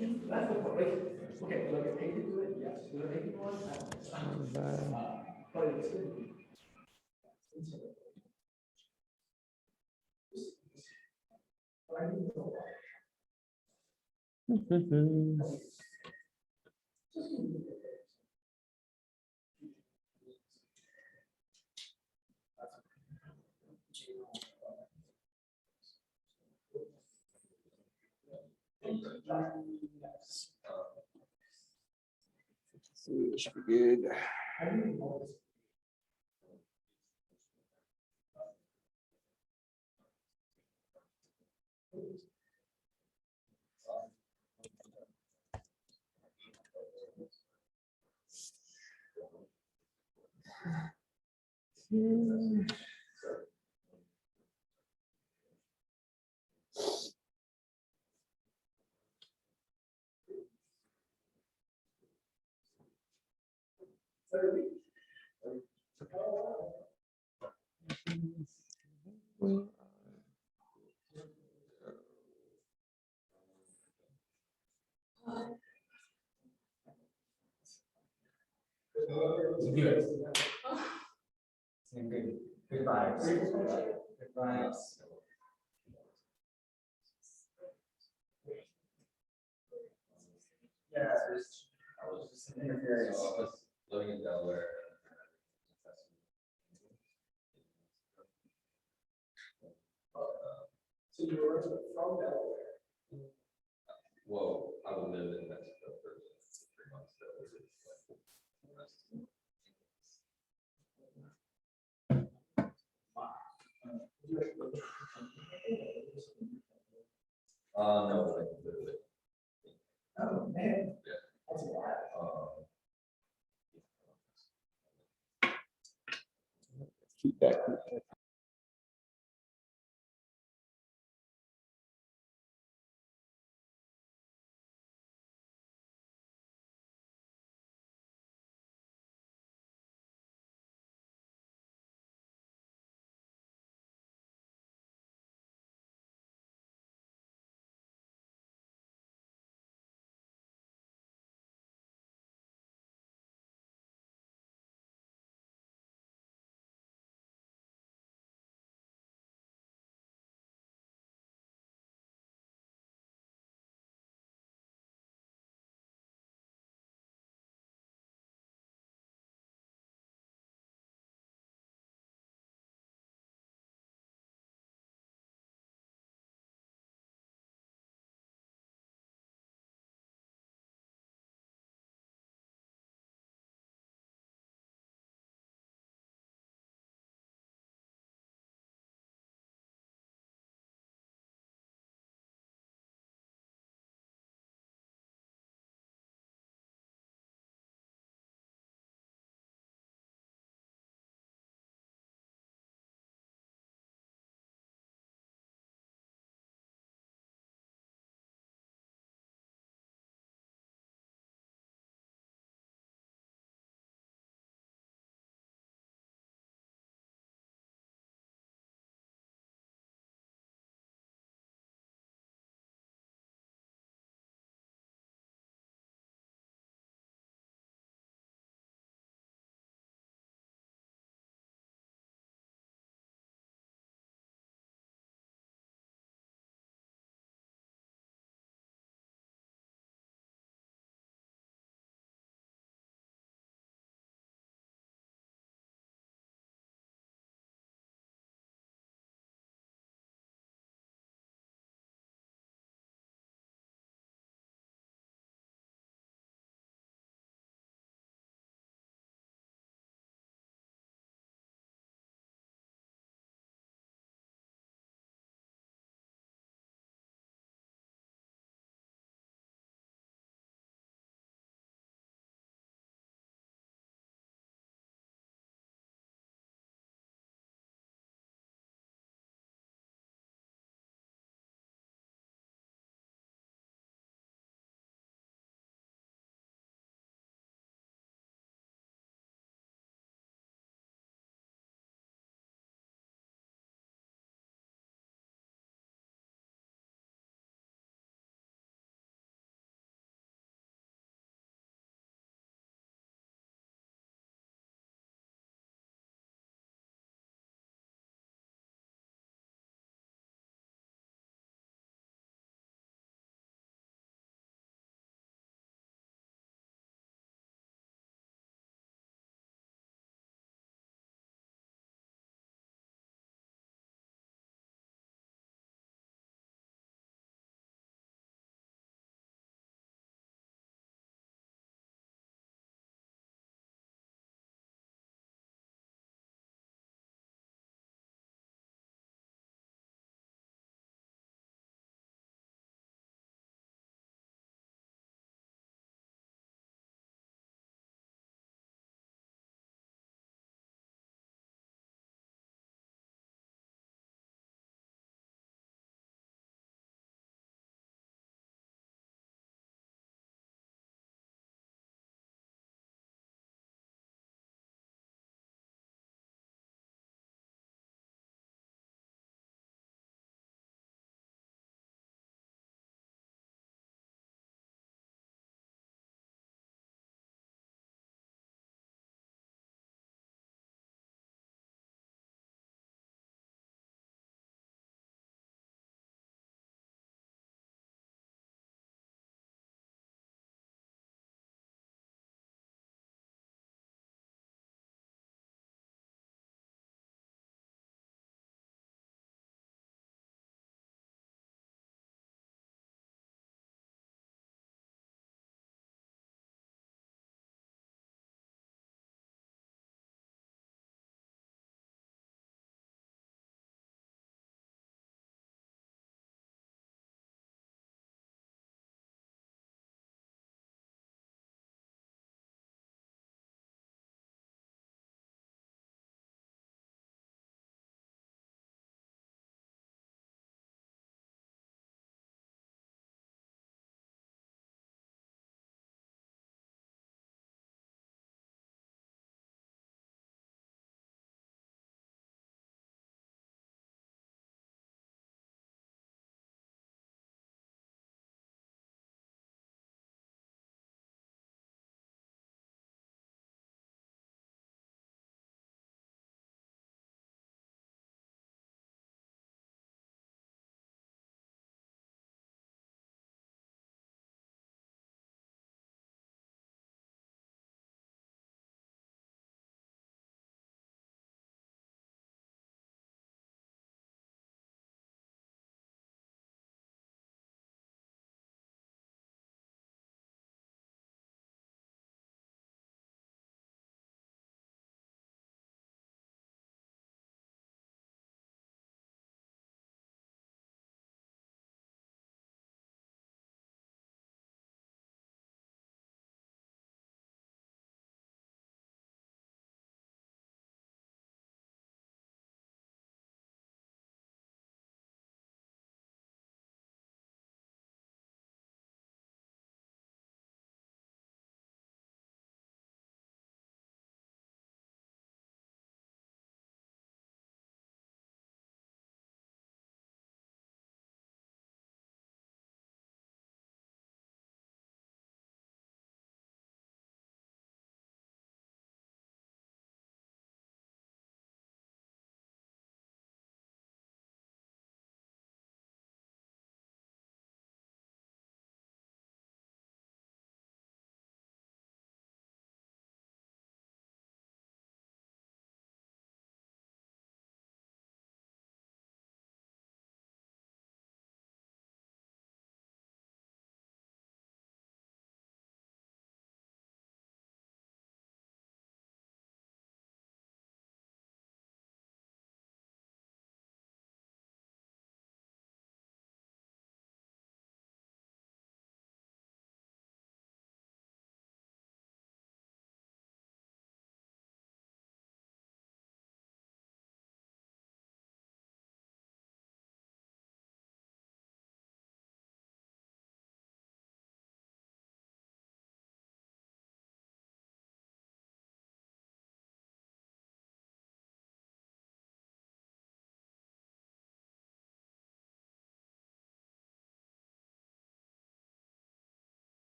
That's the point. Okay, do I get paid to do it? Yes. Do I make it one? I don't think so. But it's good. But I need to know. Should be good. Good. Good. Good vibes. Good vibes. Yeah, I was just interfering. So I was living in Delaware. So you were from Delaware? Whoa, I would live in Mexico for 3 months. That was it. No, I literally. Oh, man. Yeah. That's a lot. Feedback.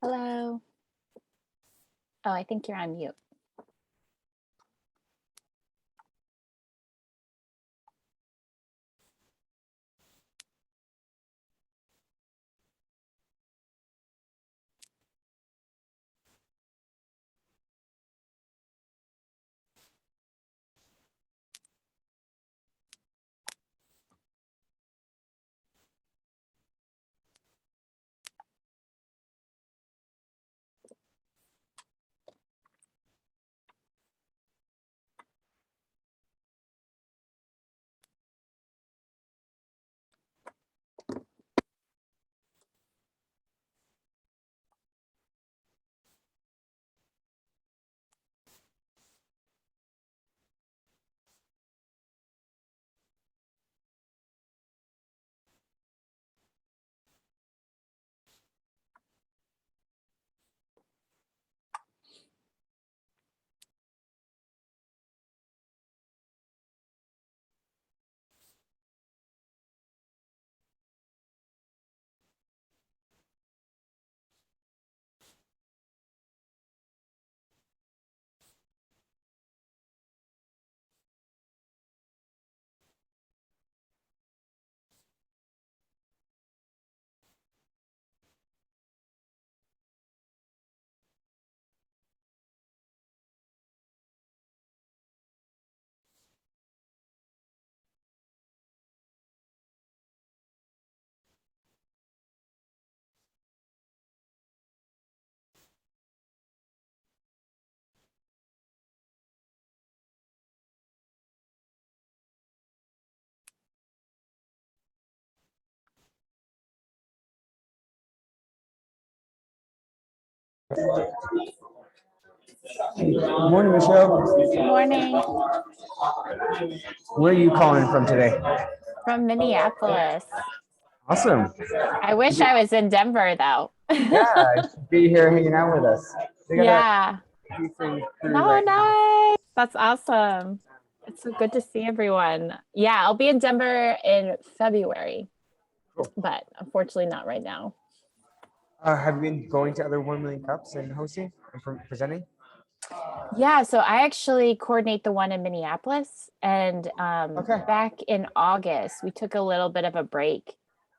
Hello. Oh, I think you're on mute. Good morning, Michelle. Good morning. Where are you calling from today? From Minneapolis. Awesome. I wish I was in Denver though. Yeah, you should be here hanging out with us. We got Yeah. a decent crew Oh, right now. nice. That's awesome. It's so good to see everyone. Yeah, I'll be in Denver in February, Cool. but unfortunately not right now. Have you been going to other 1 million cups and hosting and presenting? Yeah, so I actually coordinate the one in Minneapolis, and Okay. back in August, we took a little bit of a break,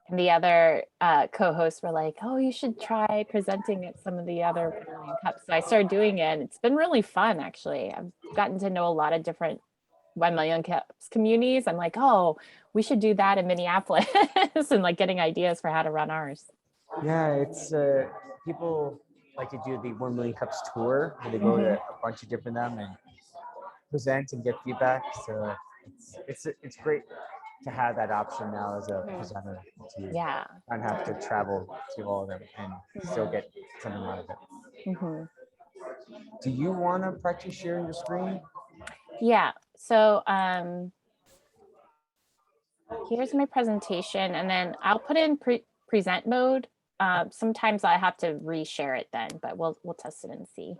and the other co-hosts were like, "Oh, you should try presenting at some of the other 1 million cups." So I started doing it, and it's been really fun, actually. I've gotten to know a lot of different 1 million cups communities. I'm like, "Oh, we should do that in Minneapolis," and like getting ideas for how to run ours. Yeah, it's people like to do the 1 million cups tour where they go to a bunch of different them and present and get feedback. So it's great to have that option now as a presenter to Yeah. not have to travel to all of them and still get something out of it. Mm-hmm. Do you want to practice sharing your screen? Yeah. So here's my presentation, and then I'll put in present mode. Sometimes I have to reshare it then, but we'll test it and see.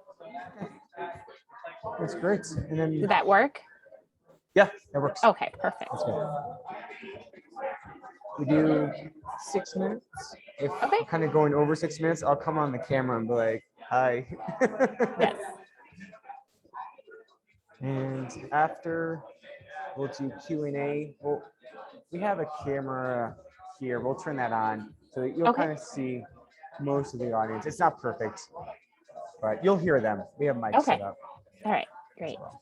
That's great. And then Did that work? yeah, that works. Okay, perfect. That's good. We do 6 minutes. If Okay. we're kind of going over 6 minutes, I'll come on the camera and be like, "Hi." Yes. And after we'll do Q&A. We have a camera here. We'll turn that on so that you'll Okay. kind of see most of the audience. It's not perfect, but you'll hear them. We have mics Okay. set up. All right. Great. Well.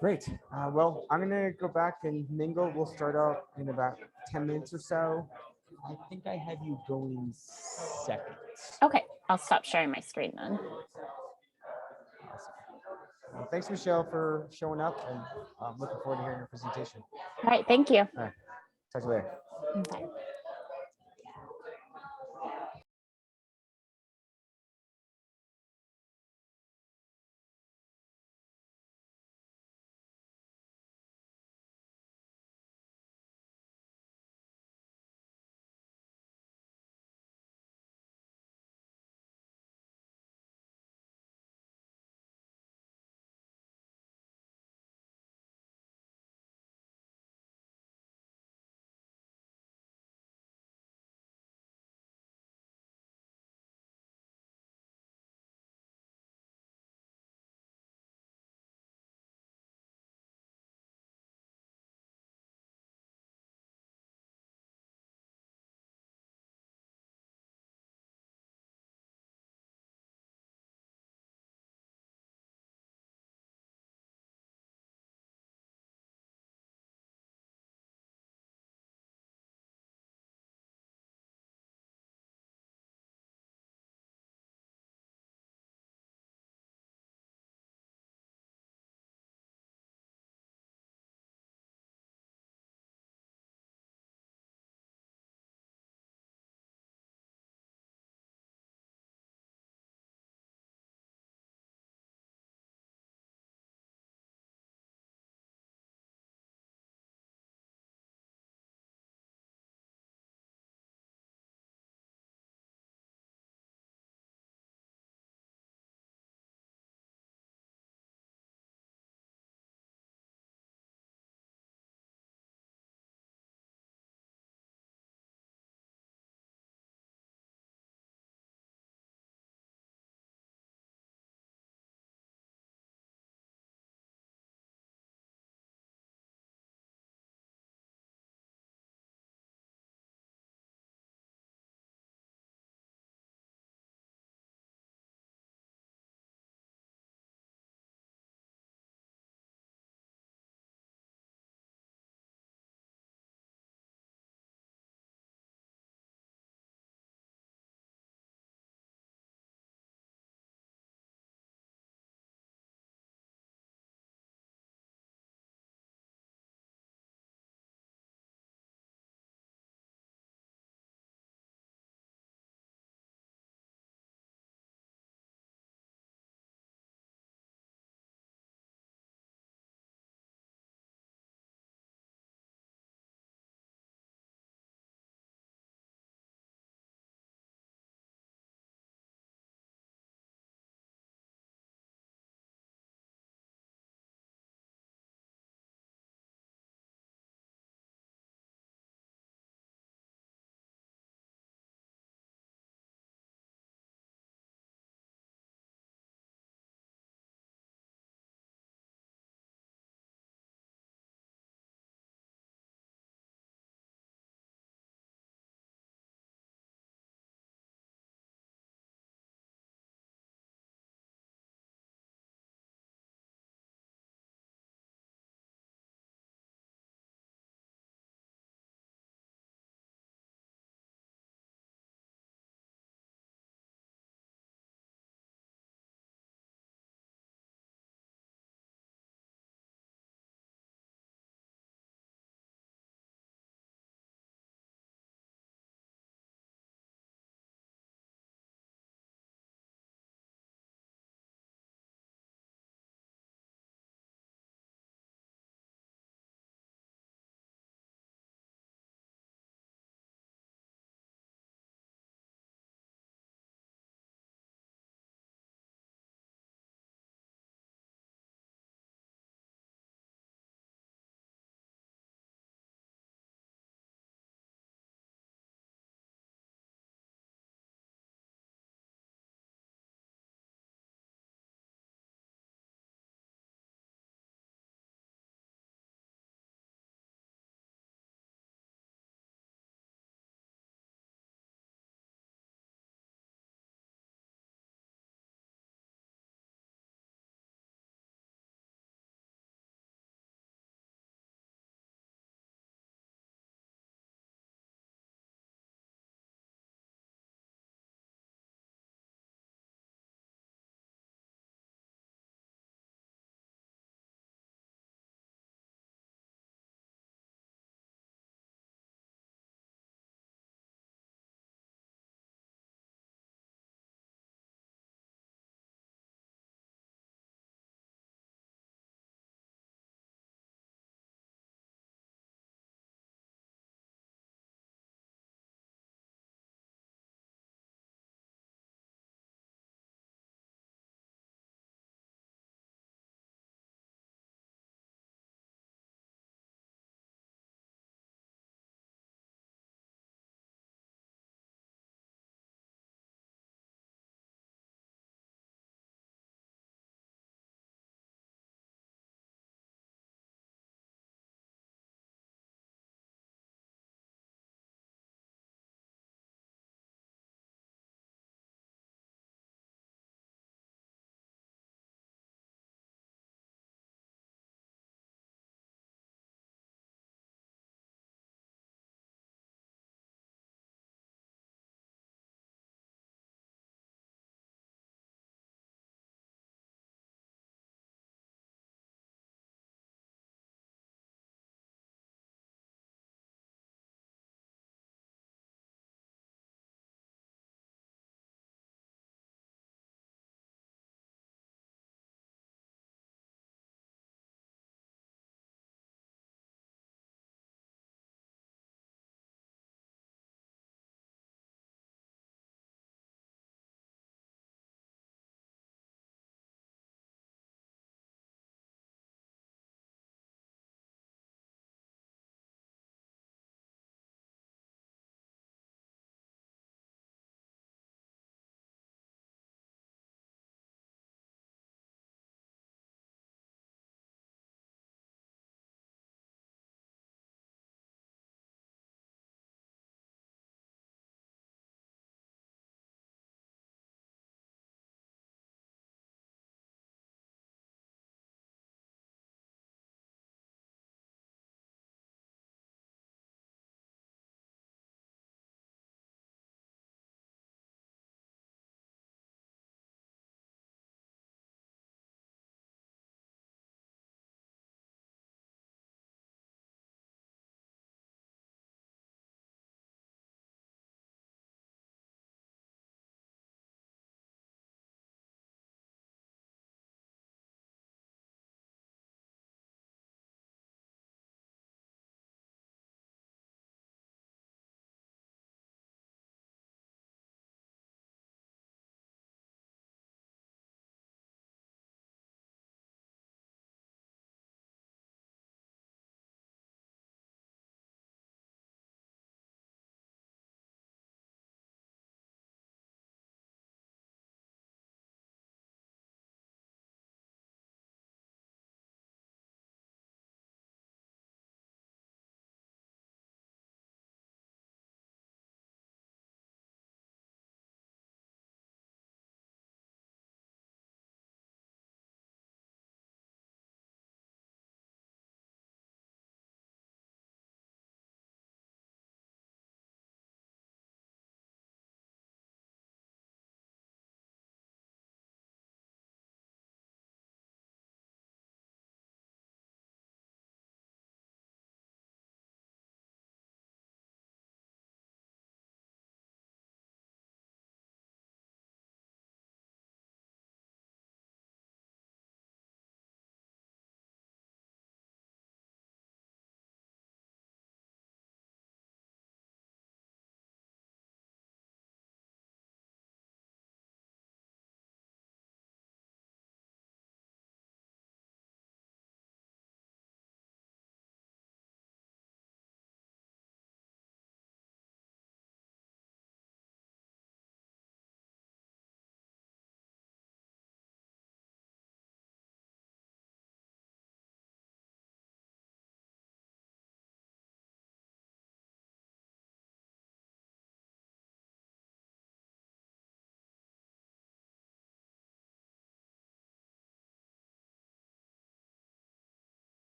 Great. Well, I'm gonna go back and mingle. We'll start out in about 10 minutes or so. I think I have you going second. Okay. I'll stop sharing my screen then. Awesome. Well, thanks, Michelle, for showing up, and I'm looking forward to hearing your presentation. All right. Thank you. All right. Talk to you later. Bye.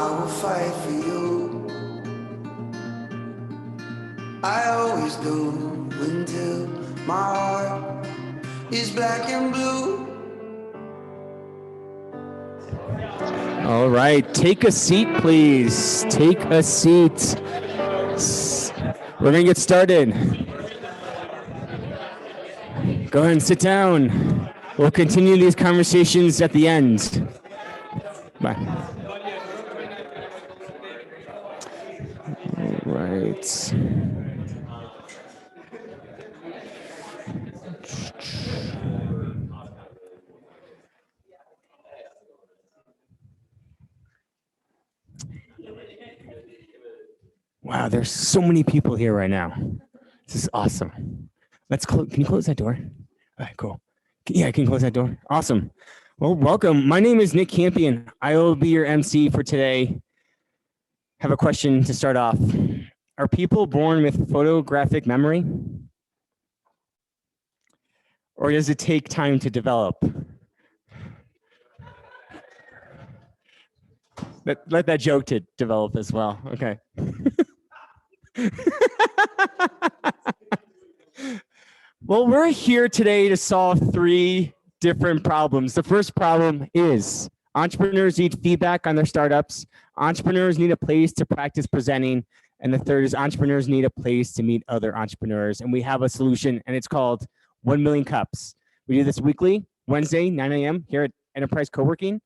I will fight for you. I always do until my heart is black and blue. All right, take a seat, please. Take a seat. We're gonna get started. Go ahead and sit down. We'll continue these conversations at the end. Bye. All right. Wow, there's so many people here right now. This is awesome. Let's close. Can you close that door? All right, cool. Yeah, I can close that door. Awesome. Well, welcome. My name is Nick Campion. I will be your MC for today. Have a question to start off. Are people born with photographic memory? Or does it take time to develop? Let that joke to develop as well. Okay. Well, we're here today to solve 3 different problems. The first problem is entrepreneurs need feedback on their startups. Entrepreneurs need a place to practice presenting. And the third is entrepreneurs need a place to meet other entrepreneurs. And we have a solution, and it's called 1 Million Cups. We do this weekly, Wednesday, 9 a.m. here at Enterprise Coworking.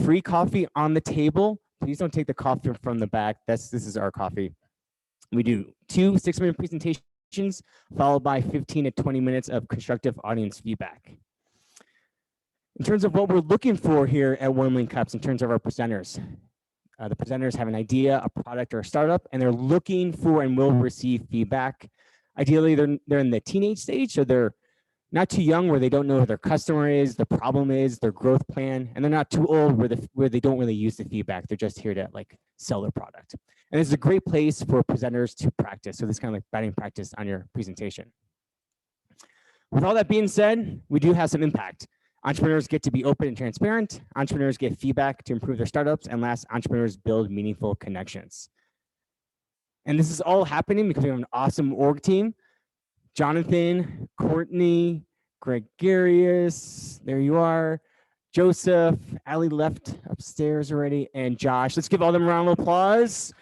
Free coffee on the table. Please don't take the coffee from the back. This is our coffee. We do 2 6-minute presentations, followed by 15 to 20 minutes of constructive audience feedback. In terms of what we're looking for here at 1 Million Cups, in terms of our presenters, the presenters have an idea, a product, or a startup, and they're looking for and will receive feedback. Ideally, they're in the teenage stage, so they're not too young where they don't know who their customer is, the problem is, their growth plan, and they're not too old where they don't really use the feedback. They're just here to like sell their product. And it's a great place for presenters to practice. So this is kind of like batting practice on your presentation. With all that being said, we do have some impact. Entrepreneurs get to be open and transparent. Entrepreneurs get feedback to improve their startups. And last, entrepreneurs build meaningful connections. And this is all happening because we have an awesome org team. Jonathan, Courtney, Gregarious, there you are. Joseph, Ali left upstairs already, and Josh. Let's give all them a round of applause.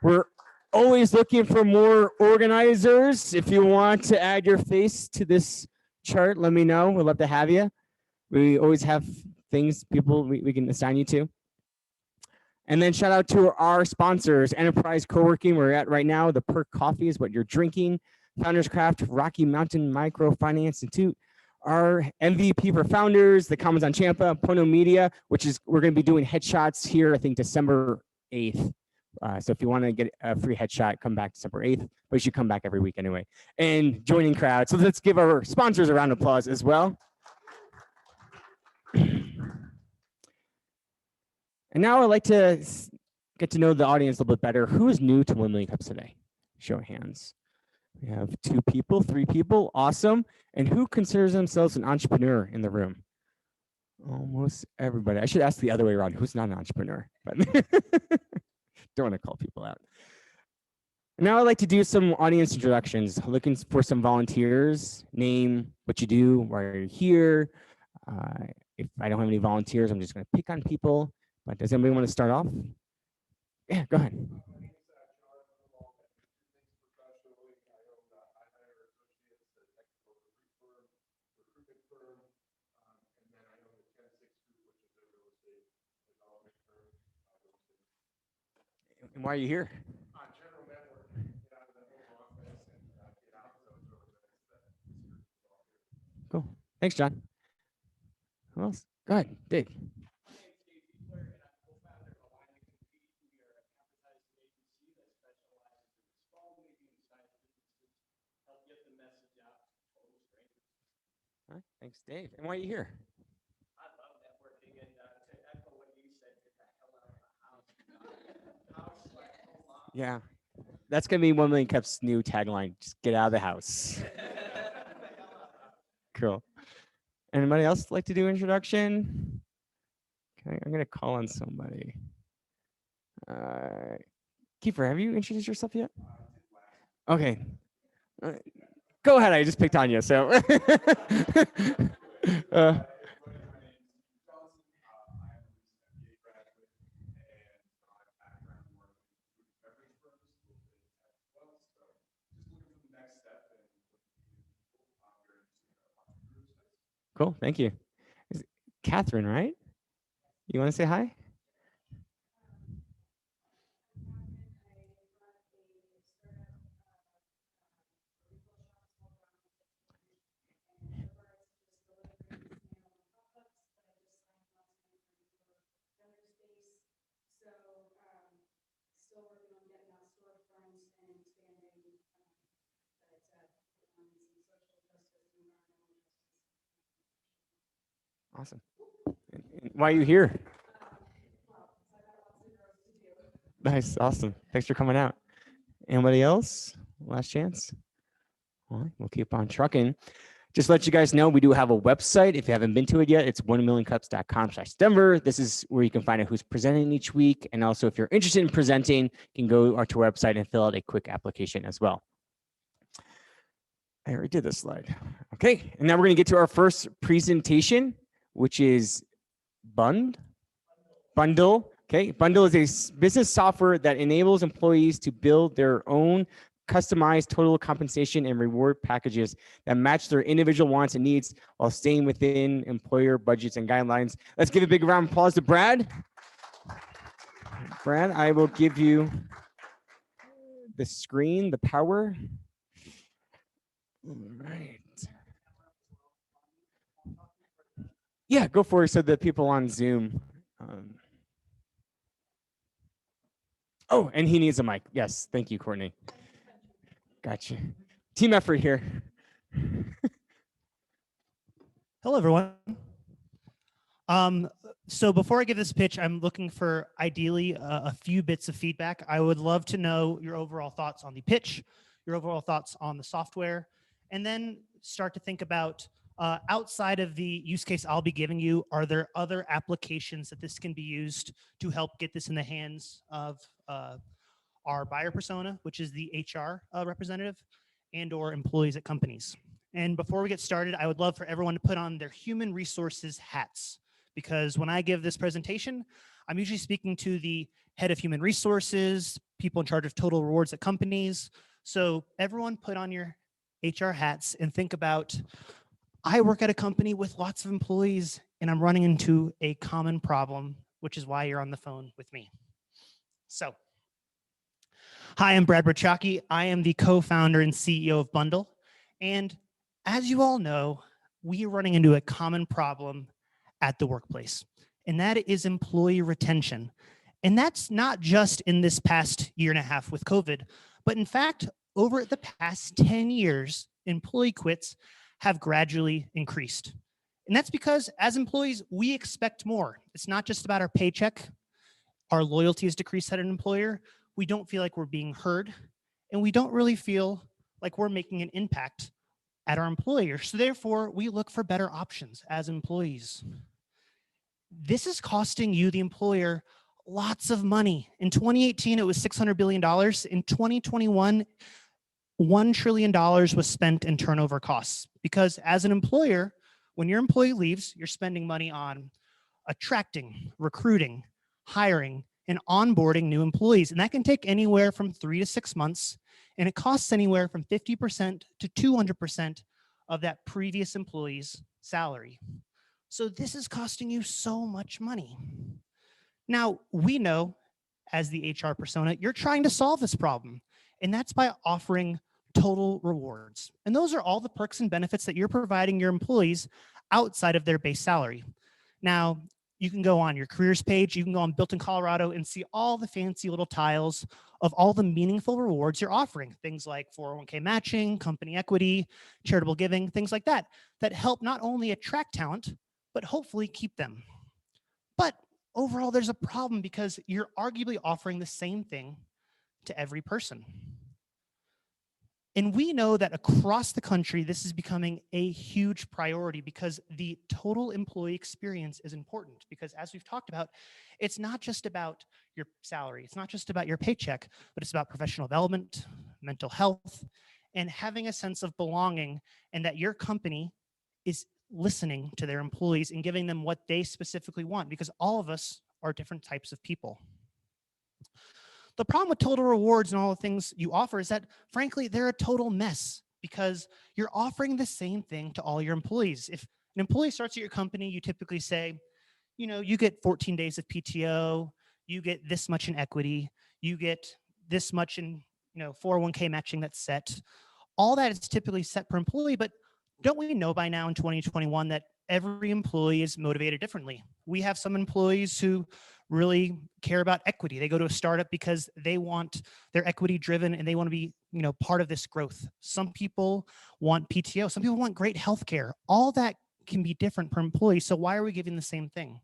We're always looking for more organizers. If you want to add your face to this chart, let me know. We'd love to have you. We always have things, people we can assign you to. And then shout out to our sponsors, Enterprise Coworking, where we're at right now. The Perk Coffee is what you're drinking. Founders Craft, Rocky Mountain Microfinance Institute, our MVP for founders, the Commons on Champa, Pono Media, which is, we're going to be doing headshots here, I think December 8th. So if you want to get a free headshot, come back December 8th, but you should come back every week anyway. And Joining Crowd. So let's give our sponsors a round of applause as well. And now I'd like to get to know the audience a little bit better. Who is new to 1 Million Cups today? Show of hands. We have 2 people, 3 people, awesome. And who considers themselves an entrepreneur in the room? Almost everybody. I should ask the other way around. Who's not an entrepreneur? But don't want to call people out. Now I'd like to do some audience introductions. Looking for some volunteers. Name, what you do, why you're here. If I don't have any volunteers, I'm just going to pick on people. But does anybody want to start off? Yeah, go ahead. And why are you here? Cool. Thanks, John. Who else? Go ahead, Dave. All right, thanks, Dave. And why are you here? I love networking, and to echo what you said, get the hell out of the house. Yeah, that's gonna be 1 Million Cups' new tagline. Just get out of the house. Cool. Anybody else like to do introduction? Okay, I'm gonna call on somebody. Kiefer, have you introduced yourself yet? Okay. Go ahead. I just picked on you. So. Cool. Thank you. Catherine, right? You want to say hi? Awesome. Why are you here? Nice. Awesome. Thanks for coming out. Anybody else? Last chance. All right, we'll keep on trucking. Just to let you guys know, we do have a website. If you haven't been to it yet, it's 1millioncups.com/Denver. This is where you can find out who's presenting each week. And also, if you're interested in presenting, you can go to our website and fill out a quick application as well. I already did this slide. Okay, and now we're going to get to our first presentation, which is Bundl. Okay, Bundl is a business software that enables employees to build their own customized total compensation and reward packages that match their individual wants and needs while staying within employer budgets and guidelines. Let's give a big round of applause to Brad. Brad, I will give you the screen, the power. All right. Yeah, go for it so the people on Zoom. Oh, and he needs a mic. Yes, thank you, Courtney. Gotcha. Team effort here. Hello, everyone. So before I give this pitch, I'm looking for ideally a few bits of feedback. I would love to know your overall thoughts on the pitch, your overall thoughts on the software, and then start to think about outside of the use case I'll be giving you, are there other applications that this can be used to help get this in the hands of our buyer persona, which is the HR representative and or employees at companies. And before we get started, I would love for everyone to put on their human resources hats, because when I give this presentation, I'm usually speaking to the head of human resources, people in charge of total rewards at companies. So everyone put on your HR hats and think about, I work at a company with lots of employees and I'm running into a common problem, which is why you're on the phone with me. So, hi, I'm Brad Brachocki. I am the co-founder and CEO of Bundl. And as you all know, we are running into a common problem at the workplace, and that is employee retention. And that's not just in this past year and a half with COVID, but in fact, over the past 10 years, employee quits have gradually increased. And that's because as employees, we expect more. It's not just about our paycheck. Our loyalty has decreased at an employer. We don't feel like we're being heard, and we don't really feel like we're making an impact at our employer. So therefore, we look for better options as employees. This is costing you, the employer, lots of money. In 2018, it was $600 billion. In 2021, $1 trillion was spent in turnover costs. Because as an employer, when your employee leaves, you're spending money on attracting, recruiting, hiring, and onboarding new employees. And that can take anywhere from 3 to 6 months. And it costs anywhere from 50% to 200% of that previous employee's salary. So this is costing you so much money. Now, we know as the HR persona, you're trying to solve this problem. And that's by offering total rewards. And those are all the perks and benefits that you're providing your employees outside of their base salary. Now, you can go on your careers page, you can go on Built in Colorado and see all the fancy little tiles of all the meaningful rewards you're offering. Things like 401k matching, company equity, charitable giving, things like that, that help not only attract talent, but hopefully keep them. But overall, there's a problem because you're arguably offering the same thing to every person. And we know that across the country, this is becoming a huge priority because the total employee experience is important. Because as we've talked about, it's not just about your salary, it's not just about your paycheck, but it's about professional development, mental health, and having a sense of belonging, and that your company is listening to their employees and giving them what they specifically want, because all of us are different types of people. The problem with total rewards and all the things you offer is that, frankly, they're a total mess because you're offering the same thing to all your employees. If an employee starts at your company, you typically say, you know, you get 14 days of PTO, you get this much in equity, you get this much in, 401k matching that's set. All that is typically set per employee, but don't we know by now in 2021 that every employee is motivated differently? We have some employees who really care about equity. They go to a startup because they want their equity driven and they want to be, part of this growth. Some people want PTO. Some people want great healthcare. All that can be different per employee. So why are we giving the same thing?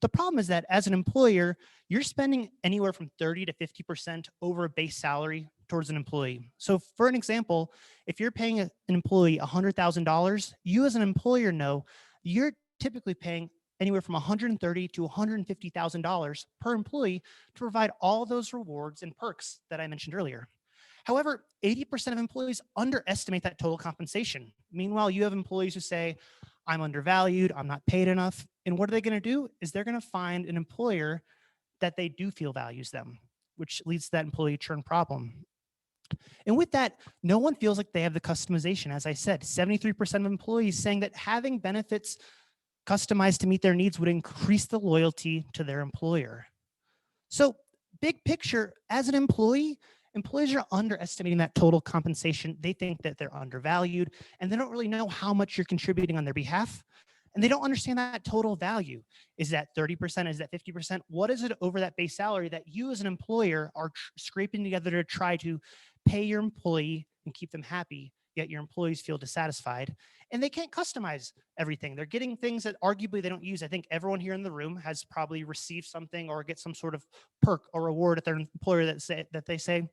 The problem is that as an employer, you're spending anywhere from 30 to 50% over a base salary towards an employee. So for an example, if you're paying an employee $100,000, you as an employer know you're typically paying anywhere from $130,000 to $150,000 per employee to provide all those rewards and perks that I mentioned earlier. However, 80% of employees underestimate that total compensation. Meanwhile, you have employees who say, I'm undervalued, I'm not paid enough. And what are they going to do? Is they're going to find an employer that they do feel values them, which leads to that employee churn problem. And with that, no one feels like they have the customization. As I said, 73% of employees saying that having benefits customized to meet their needs would increase the loyalty to their employer. So big picture, as an employee, employees are underestimating that total compensation. They think that they're undervalued and they don't really know how much you're contributing on their behalf. And they don't understand that total value. Is that 30%? Is that 50%? What is it over that base salary that you as an employer are scraping together to try to pay your employee and keep them happy, yet your employees feel dissatisfied? And they can't customize everything. They're getting things that arguably they don't use. I think everyone here in the room has probably received something or get some sort of perk or reward at their employer that they say,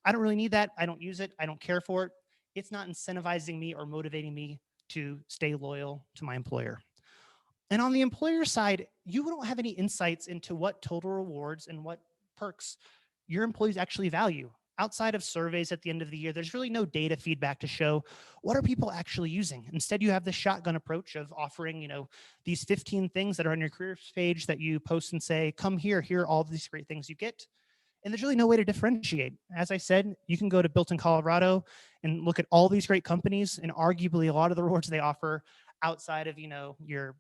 I don't really need that. I don't use it. I don't care for it. It's not incentivizing me or motivating me to stay loyal to my employer. And on the employer side, you don't have any insights into what total rewards and what perks your employees actually value. Outside of surveys at the end of the year, there's really no data feedback to show what are people actually using. Instead, you have the shotgun approach of offering, these 15 things that are on your careers page that you post and say, come here are all these great things you get. And there's really no way to differentiate. As I said, you can go to Built in Colorado and look at all these great companies, and arguably a lot of the rewards they offer outside of, your,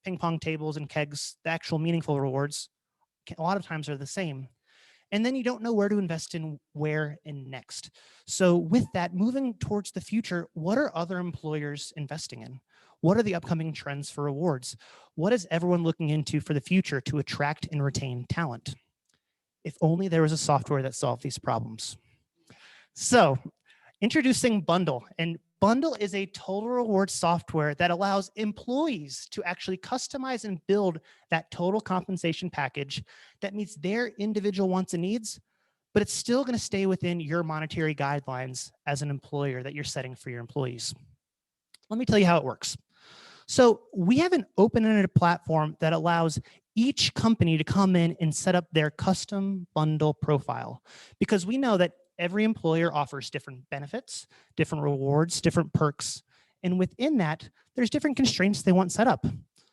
ping pong tables and kegs, the actual meaningful rewards, a lot of times are the same. And then you don't know where to invest in, where and next. So with that, moving towards the future, what are other employers investing in? What are the upcoming trends for rewards? What is everyone looking into for the future to attract and retain talent? If only there was a software that solved these problems. So introducing Bundl. And Bundl is a total reward software that allows employees to actually customize and build that total compensation package that meets their individual wants and needs, but it's still going to stay within your monetary guidelines as an employer that you're setting for your employees. Let me tell you how it works. So we have an open-ended platform that allows each company to come in and set up their custom Bundl profile, because we know that every employer offers different benefits, different rewards, different perks. And within that, there's different constraints they want set up.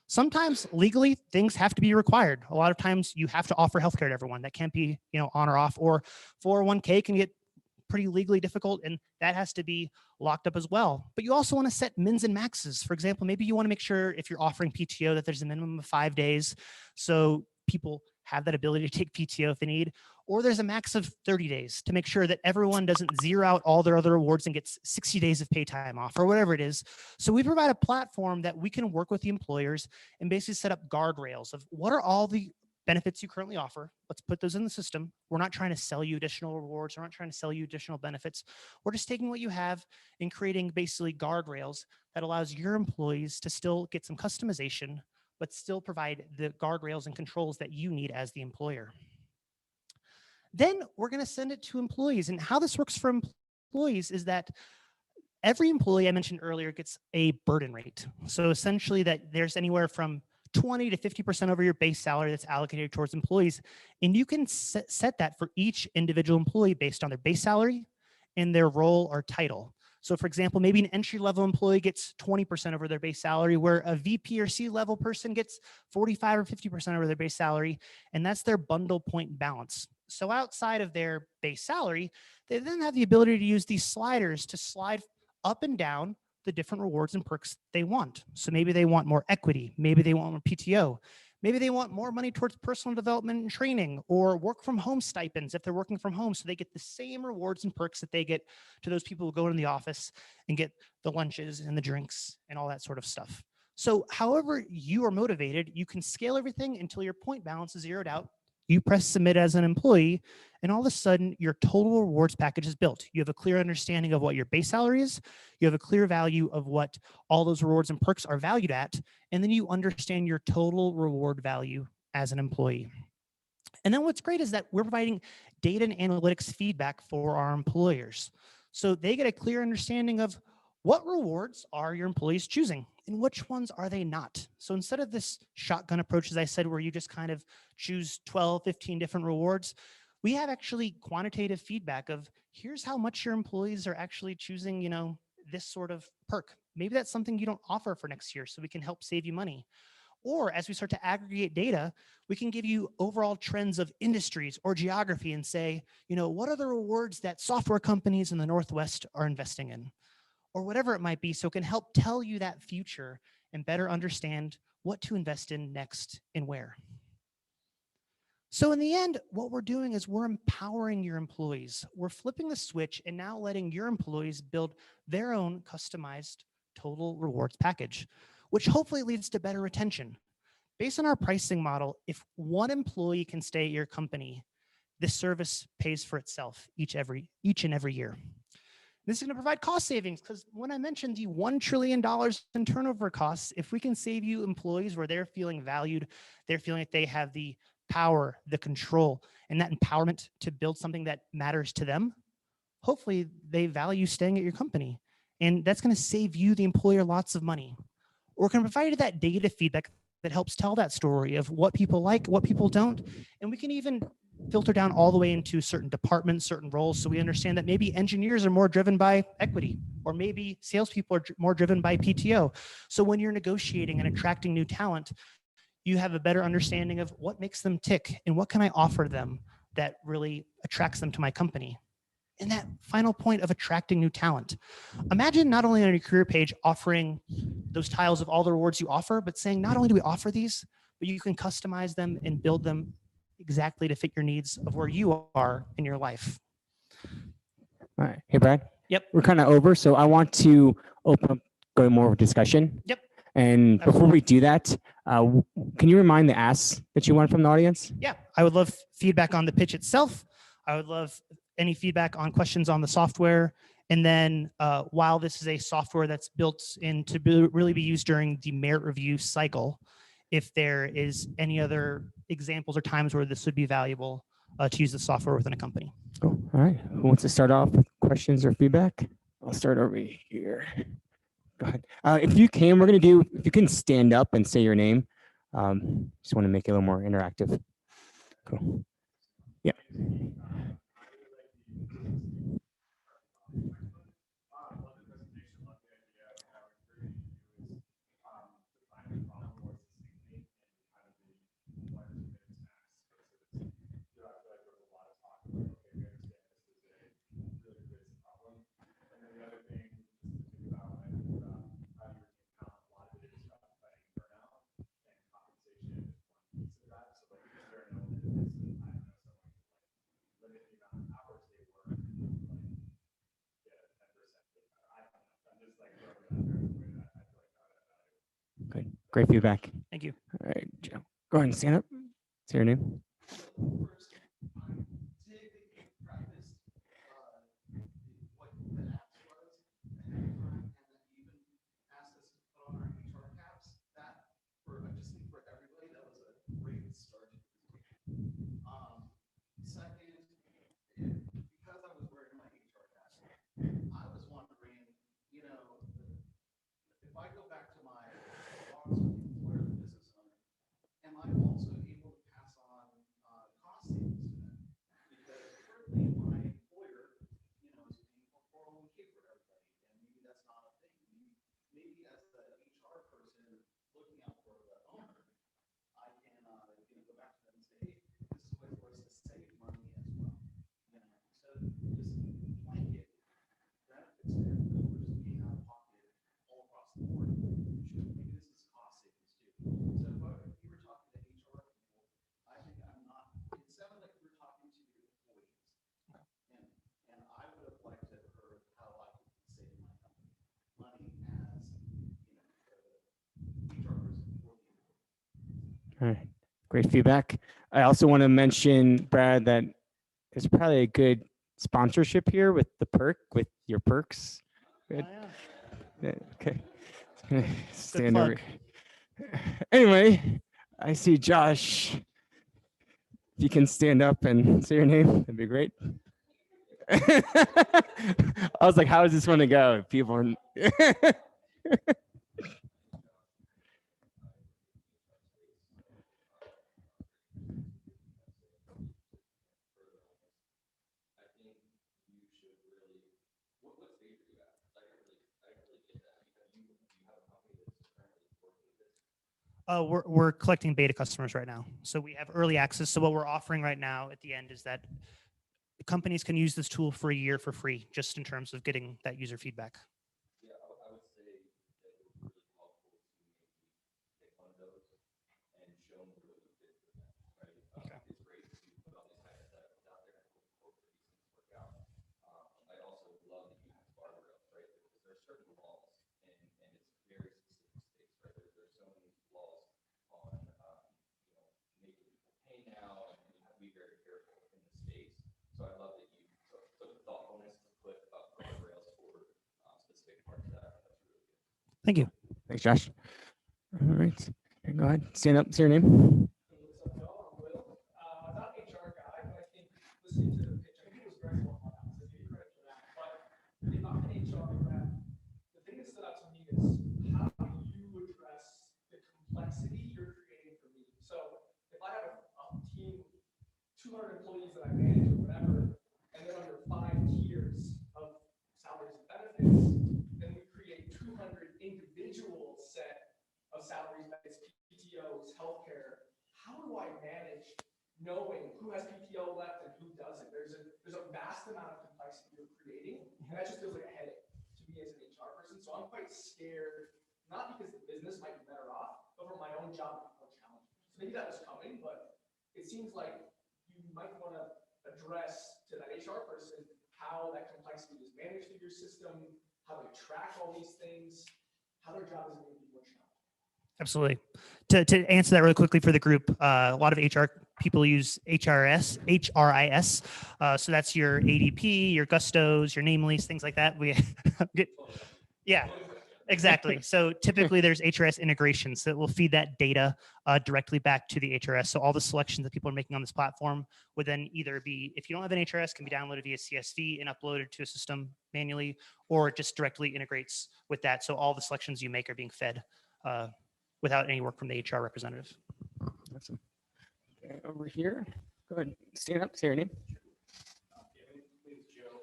Sometimes legally things have to be required. A lot of times you have to offer healthcare to everyone. That can't be, on or off, or 401k can get pretty legally difficult, and that has to be locked up as well. But you also want to set mins and maxes. For example, maybe you want to make sure if you're offering PTO that there's a minimum of 5 days, so people have that ability to take PTO if they need, or there's a max of 30 days to make sure that everyone doesn't zero out all their other rewards and gets 60 days of pay time off or whatever it is. So we provide a platform that we can work with the employers and basically set up guardrails of what are all the benefits you currently offer. Let's put those in the system. We're not trying to sell you additional rewards. We're not trying to sell you additional benefits. We're just taking what you have and creating basically guardrails that allows your employees to still get some customization, but still provide the guardrails and controls that you need as the employer. Then we're going to send it to employees. And how this works for employees is that every employee I mentioned earlier gets a burden rate. So essentially that there's anywhere from 20 to 50% over your base salary that's allocated towards employees. And you can set that for each individual employee based on their base salary and their role or title. So for example, maybe an entry-level employee gets 20% over their base salary, where a VP or C-level person gets 45 or 50% over their base salary, and that's their bundle point balance. So outside of their base salary, they then have the ability to use these sliders to slide up and down the different rewards and perks they want. So maybe they want more equity, maybe they want more PTO, maybe they want more money towards personal development and training, or work from home stipends if they're working from home, so they get the same rewards and perks that they get to those people who go in the office and get the lunches and the drinks and all that sort of stuff. So however you are motivated, you can scale everything until your point balance is zeroed out. You press submit as an employee, and all of a sudden your total rewards package is built. You have a clear understanding of what your base salary is. You have a clear value of what all those rewards and perks are valued at. And then you understand your total reward value as an employee. And then what's great is that we're providing data and analytics feedback for our employers. So they get a clear understanding of what rewards are your employees choosing and which ones are they not. So instead of this shotgun approach, as I said, where you just kind of choose 12, 15 different rewards, we have actually quantitative feedback of here's how much your employees are actually choosing, this sort of perk. Maybe that's something you don't offer for next year, so we can help save you money. Or as we start to aggregate data, we can give you overall trends of industries or geography and say, what are the rewards that software companies in the Northwest are investing in? Or whatever it might be, so it can help tell you that future and better understand what to invest in next and where. So in the end, what we're doing is we're empowering your employees. We're flipping the switch and now letting your employees build their own customized total rewards package, which hopefully leads to better retention. Based on our pricing model, if one employee can stay at your company, this service pays for itself each and every year. This is going to provide cost savings, because when I mentioned the $1 trillion in turnover costs, if we can save you employees where they're feeling valued, they're feeling like they have the power, the control, and that empowerment to build something that matters to them, hopefully they value staying at your company. And that's going to save you, the employer, lots of money. Or can provide that data feedback that helps tell that story of what people like, what people don't. And we can even filter down all the way into certain departments, certain roles. So we understand that maybe engineers are more driven by equity, or maybe salespeople are more driven by PTO. So when you're negotiating and attracting new talent, you have a better understanding of what makes them tick and what can I offer them that really attracts them to my company. And that final point of attracting new talent. Imagine not only on your career page offering those tiles of all the rewards you offer, but saying not only do we offer these, but you can customize them and build them exactly to fit your needs of where you are in your life. All right. Hey, Brad. Yep. We're kind of over, so I want to open up, go more of a discussion. Yep. And before we do that, can you remind the asks that you want from the audience? Yeah, I would love feedback on the pitch itself. I would love any feedback on questions on the software. And then while this is a software that's built in to really be used during the merit review cycle, if there is any other examples or times where this would be valuable to use the software within a company. Cool. All right. Who wants to start off with questions or feedback? I'll start over here. Go ahead. If you can, if you can stand up and say your name. Just want to make it a little more interactive. Cool. Yeah. Good. Great feedback. Thank you. All right, Joe. Go ahead and stand up. Say your name. Second, because I was wearing my HR hat, All right. Great feedback. I also want to mention, Brad, that there's probably a good sponsorship here with with your perks. Good. Yeah, okay. Stand over. plug. Anyway, I see Josh. If you can stand up and say your name, that'd be great. I was like, how is this going to go? People are. I think you should really, what stage are you at? I didn't really get that because you have a company that's currently working with this. We're collecting beta customers right now. So we have early access. So what we're offering right now at the end is that companies can use this tool for a year for free, just in terms of getting that user feedback. Yeah, I would say that it would be really helpful to maybe take one of those and show them where the fit for them, right? Okay. It's great to put all these hypotheticals out there and hope that these things work out. I also love that you have guardrails, right? Because there are certain laws and it's very specific states, right? There's so many laws on, making people pay now and you have to be very careful in the states. So I love that you took the thoughtfulness to put up guardrails for specific parts of that. That's really good. Thank you. Thanks, Josh. All right. Go ahead. Stand up. Say your name. Hey, what's up, y'all? I'm Will. I'm not an HR guy, but I think listening to the pitch, I think it was very well thought out. So I give you credit for that. But if I'm an HR rep, the thing that stood out to me is how you address the complexity you're creating for me. So if I have a team, 200 employees that I manage or whatever, and they're under 5 tiers of salaries and benefits, then we create 200 individual set of salaries, benefits, PTOs, healthcare. How do I manage knowing who has PTO left and who doesn't? There's a vast amount of complexity you're creating, and that just feels like a headache to me as an HR person. So I'm quite scared, not because the business might be better off, but for my own job, it's more challenging. So maybe that was coming, but it seems like you might want to address to that HR person how that complexity is managed through your system, how they track all these things, how their job is going to be more challenging. Absolutely. To answer that really quickly for the group, a lot of HR people use HRIS. So that's your ADP, your Gustos, your Namely's, things like that. Yeah, exactly. So typically there's HRS integrations that will feed that data directly back to the HRS. So all the selections that people are making on this platform would then either be, if you don't have an HRS, can be downloaded via CSV and uploaded to a system manually, or it just directly integrates with that. So all the selections you make are being fed without any work from the HR representative. Awesome. Okay, over here. Go ahead. Stand up. Say your name. Yeah, my name is Joe.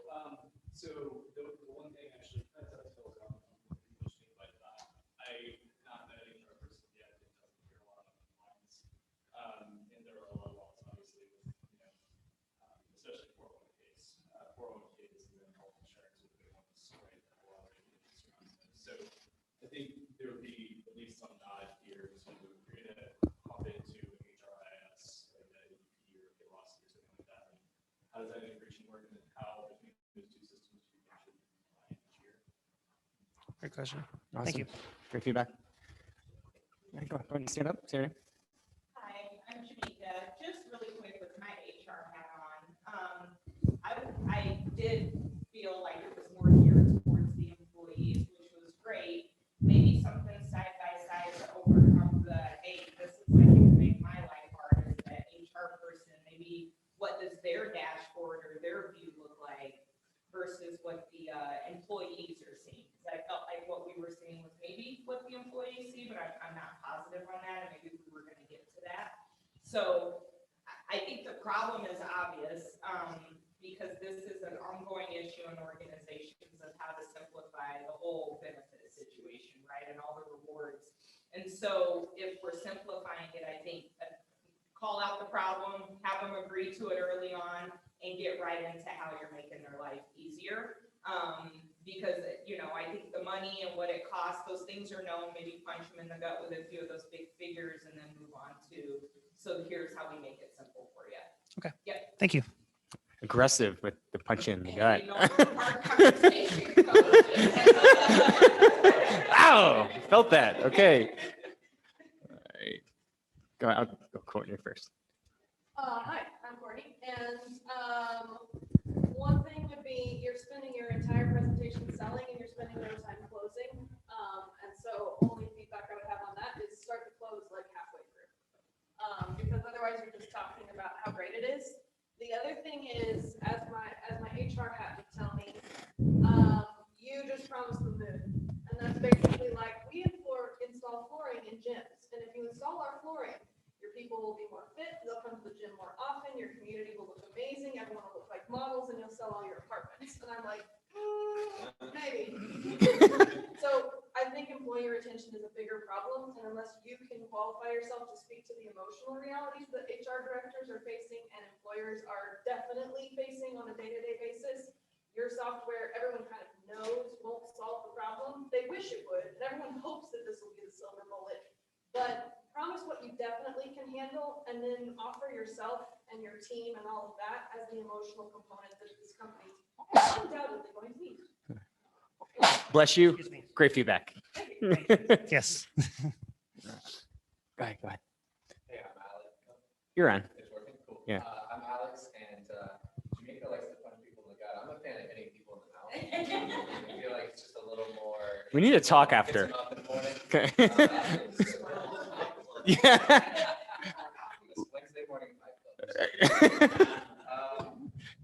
So the one thing actually, that's interesting, but I not met an HR person yet. It doesn't hear a lot of compliance, and there are a lot of laws, obviously, with especially 401ks, 401ks, and then health insurance are the big ones, right? A lot of regulations around them. So I think there would be at least some nod here to create a hop into HRIS, like that ADP or Velocity or something like that. And how does that integration work, and then how between those two systems do you actually combine each year? Great question. Awesome. Thank you. Great feedback. Yeah, go ahead and stand up. Say your name. Hi, I'm Jamaica. Just really quick with my HR hat on. I did feel like it was more geared towards the employees, which was great. Maybe something side by side to overcome the, hey, this looks like it can make my life hard as that HR person. Maybe what does their dashboard or their view look like versus what the employees are seeing? Because I felt like what we were seeing was maybe what the employees see, but I'm not positive on that, and maybe we were going to get to that. So I think the problem is obvious, because this is an ongoing issue in organizations of how to simplify the whole benefit situation, right, and all the rewards. And so if we're simplifying it, I think call out the problem, have them agree to it early on, and get right into how you're making their life easier. Because, I think the money and what it costs, those things are known. Maybe punch them in the gut with a few of those big figures and then move on to, so here's how we make it simple for you. Okay. Yep. Thank you. Aggressive with the punch in the And, gut. our conversation goes. Ow! Felt that. Okay. All right. Go ahead. I'll go Courtney first. Hi, I'm Courtney, and one thing would be you're spending your entire presentation selling and you're spending no time closing. And so only feedback I would have on that is start to close like halfway through. Because otherwise you're just talking about how great it is. The other thing is, as my HR hat would tell me, you just promised the moon. And that's basically like, we install flooring in gyms. And if you install our flooring, your people will be more fit, they'll come to the gym more often, your community will look amazing, everyone will look like models, and you'll sell all your apartments. And I'm like, maybe. So I think employee retention is a bigger problem, and unless you can qualify yourself to speak to the emotional realities that HR directors are facing and employers are definitely facing on a day-to-day basis, your software, everyone kind of knows won't solve the problem. They wish it would, and everyone hopes that this will be the silver bullet. But promise what you definitely can handle, and then offer yourself and your team and all of that as the emotional component that this company is undoubtedly going to need. Bless you. Excuse me. Great feedback. Yes. Go ahead. Go ahead. Hey, I'm Alex. You're on. It's working? Cool. Yeah. I'm Alex, and Jamaica likes to punch people in the gut. I'm a fan of hitting people in the mouth. I feel like it's just a little more. We need to talk It's after. up in the morning. Okay. Yeah. Wednesday morning.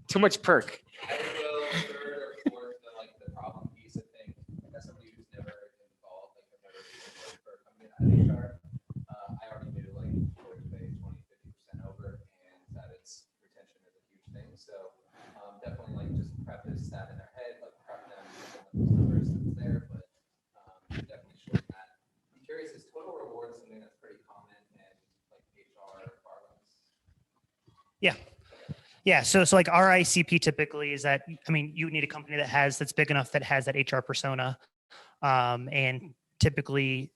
Too much perk. I will third or fourth the problem piece of things. As somebody who's never involved, I've never been for a company that had HR. I already knew employees pay 20-50% over, and that it's retention is a huge thing. So definitely just preface that in their head, prep them with those numbers that's there, but definitely shorten that. I'm curious, is total reward something that's pretty common in HR parlance? Yeah. Yeah. So like our ICP typically is that, I mean, you need a company that's big enough that has that HR persona. And typically,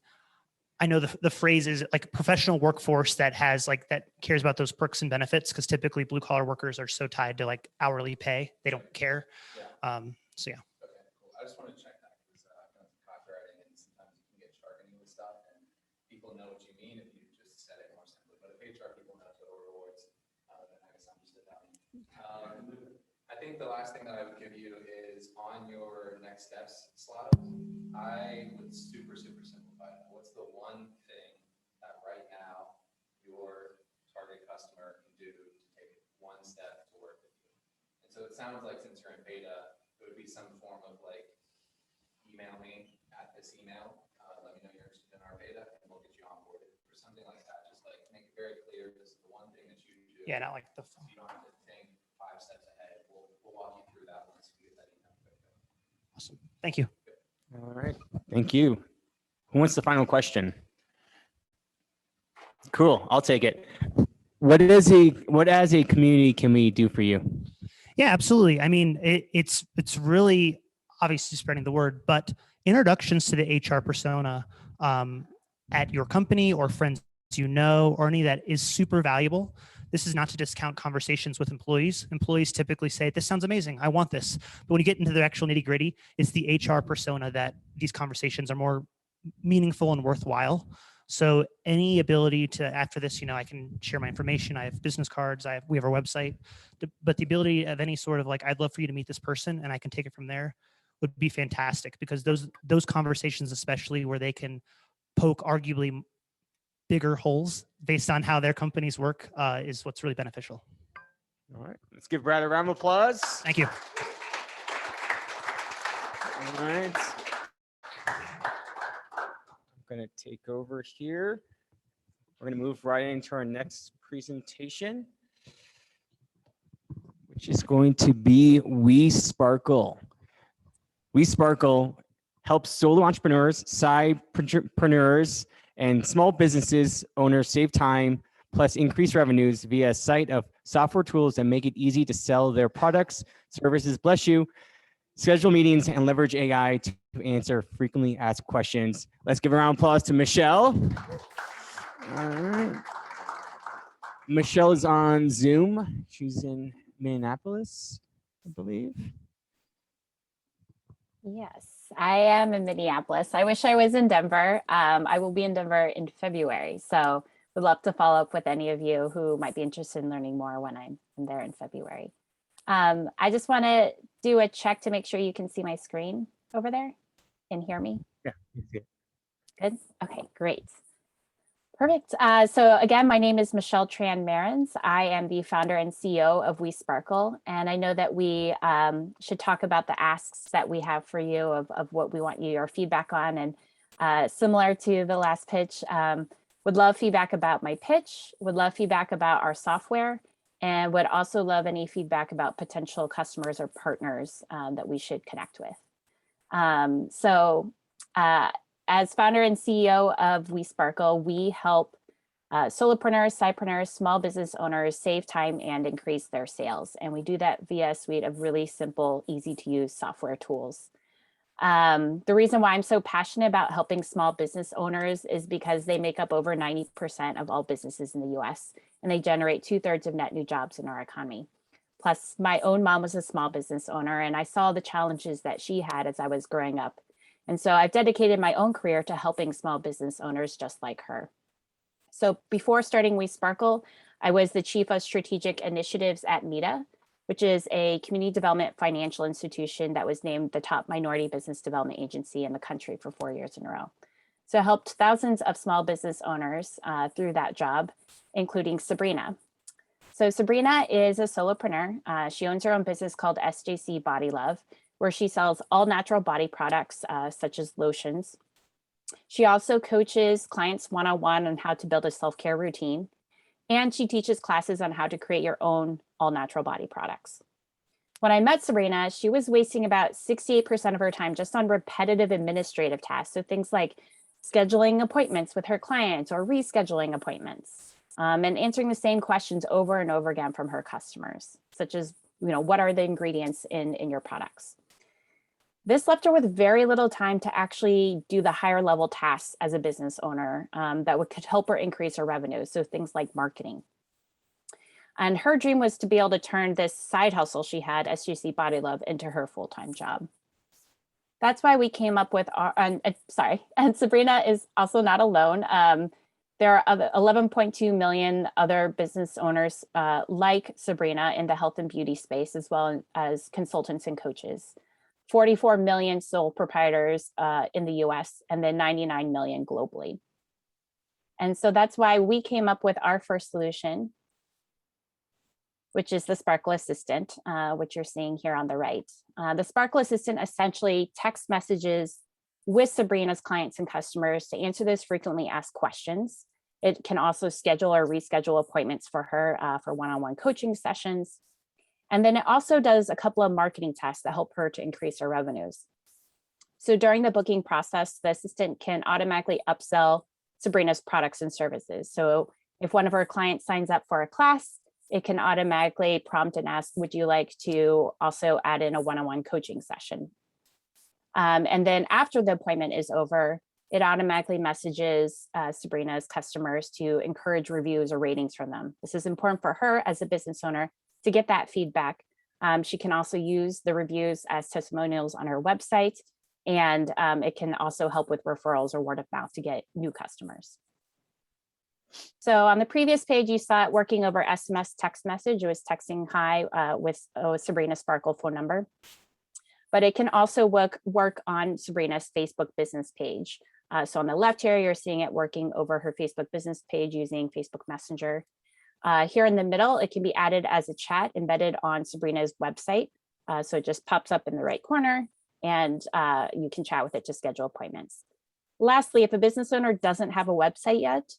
I know the phrase is like professional workforce that has that cares about those perks and benefits, because typically blue collar workers are so tied to hourly pay. They don't care. Yeah. So yeah. Okay, cool. I just want to check that because I've done some copywriting, and sometimes you can get jargony with stuff, and people know what you mean if you just said it more simply. But if HR people know total rewards, then I guess I'm just a dummy. I think the last thing that I would give you is on your next steps slide. I would super simplify that. What's the one thing that right now your target customer can do to take one step to work with you? And so it sounds like since you're in beta, it would be some form of email me at this email, let me know you're interested in our beta, and we'll get you onboarded or something like that. Just make it very clear this is the one thing that you do. Yeah, not like the. So you don't have to think 5 steps ahead. We'll walk you through that once you get that email. Awesome. Thank you. All right. Thank you. Who wants the final question? Cool. I'll take it. What as a community can we do for you? Yeah, absolutely. I mean, it's really obviously spreading the word, but introductions to the HR persona at your company or friends or any of that is super valuable. This is not to discount conversations with employees. Employees typically say, this sounds amazing, I want this. But when you get into the actual nitty gritty, it's the HR persona that these conversations are more meaningful and worthwhile. So any ability to, after this, I can share my information. I have business cards. We have our website, but the ability of any sort of I'd love for you to meet this person and I can take it from there would be fantastic, because those conversations, especially where they can poke arguably bigger holes based on how their companies work, is what's really beneficial. All right. Let's give Brad a round of applause. Thank you. All right. I'm going to take over here. We're going to move right into our next presentation, which is going to be We Sparkle. We Sparkle helps solo entrepreneurs, sidepreneurs, and small businesses owners save time plus increase revenues via a site of software tools that make it easy to sell their products, services, bless you, schedule meetings, and leverage AI to answer frequently asked questions. Let's give a round of applause to Michelle. All right. Michelle is on Zoom. She's in Minneapolis, I believe. Yes, I am in Minneapolis. I wish I was in Denver. I will be in Denver in February. So would love to follow up with any of you who might be interested in learning more when I'm there in February. I just want to do a check to make sure you can see my screen over there and hear me. Yeah. You see it. Good. Okay, great. Perfect. So again, my name is Michelle Tran-Marins. I am the founder and CEO of We Sparkle. And I know that we should talk about the asks that we have for you of what we want your feedback on. And similar to the last pitch, would love feedback about my pitch, would love feedback about our software, and would also love any feedback about potential customers or partners that we should connect with. As founder and CEO of We Sparkle, we help solopreneurs, sidepreneurs, small business owners save time and increase their sales. And we do that via a suite of really simple, easy to use software tools. The reason why I'm so passionate about helping small business owners is because they make up over 90% of all businesses in the US, and they generate 2/3 of net new jobs in our economy. Plus, my own mom was a small business owner, and I saw the challenges that she had as I was growing up. And so I've dedicated my own career to helping small business owners just like her. So before starting We Sparkle, I was the chief of strategic initiatives at MEDA, which is a community development financial institution that was named the top minority business development agency in the country for 4 years in a row. So I helped thousands of small business owners through that job, including Sabrina. So Sabrina is a solopreneur. She owns her own business called SJC Body Love, where she sells all natural body products, such as lotions. She also coaches clients one-on-one on how to build a self-care routine. And she teaches classes on how to create your own all natural body products. When I met Sabrina, she was wasting about 68% of her time just on repetitive administrative tasks. So things like scheduling appointments with her clients or rescheduling appointments, and answering the same questions over and over again from her customers, such as, what are the ingredients in your products? This left her with very little time to actually do the higher level tasks as a business owner that could help her increase her revenue. So things like marketing. And her dream was to be able to turn this side hustle she had, SGC Body Love, into her full-time job. That's why we came up with and Sabrina is also not alone. There are 11.2 million other business owners like Sabrina in the health and beauty space, as well as consultants and coaches. 44 million sole proprietors in the US, and then 99 million globally. And so that's why we came up with our first solution, which is the Sparkle Assistant, which you're seeing here on the right. The Sparkle Assistant essentially text messages with Sabrina's clients and customers to answer those frequently asked questions. It can also schedule or reschedule appointments for her for one-on-one coaching sessions. And then it also does a couple of marketing tasks that help her to increase her revenues. So during the booking process, the assistant can automatically upsell Sabrina's products and services. So if one of her clients signs up for a class, it can automatically prompt and ask, would you like to also add in a one-on-one coaching session? And then after the appointment is over, it automatically messages Sabrina's customers to encourage reviews or ratings from them. This is important for her as a business owner to get that feedback. She can also use the reviews as testimonials on her website, and it can also help with referrals or word of mouth to get new customers. So on the previous page, you saw it working over SMS text message. It was texting hi with Sabrina Sparkle phone number. But it can also work on Sabrina's Facebook business page. So on the left here, you're seeing it working over her Facebook business page using Facebook Messenger. Here in the middle, it can be added as a chat embedded on Sabrina's website. So it just pops up in the right corner, and you can chat with it to schedule appointments. Lastly, if a business owner doesn't have a website yet,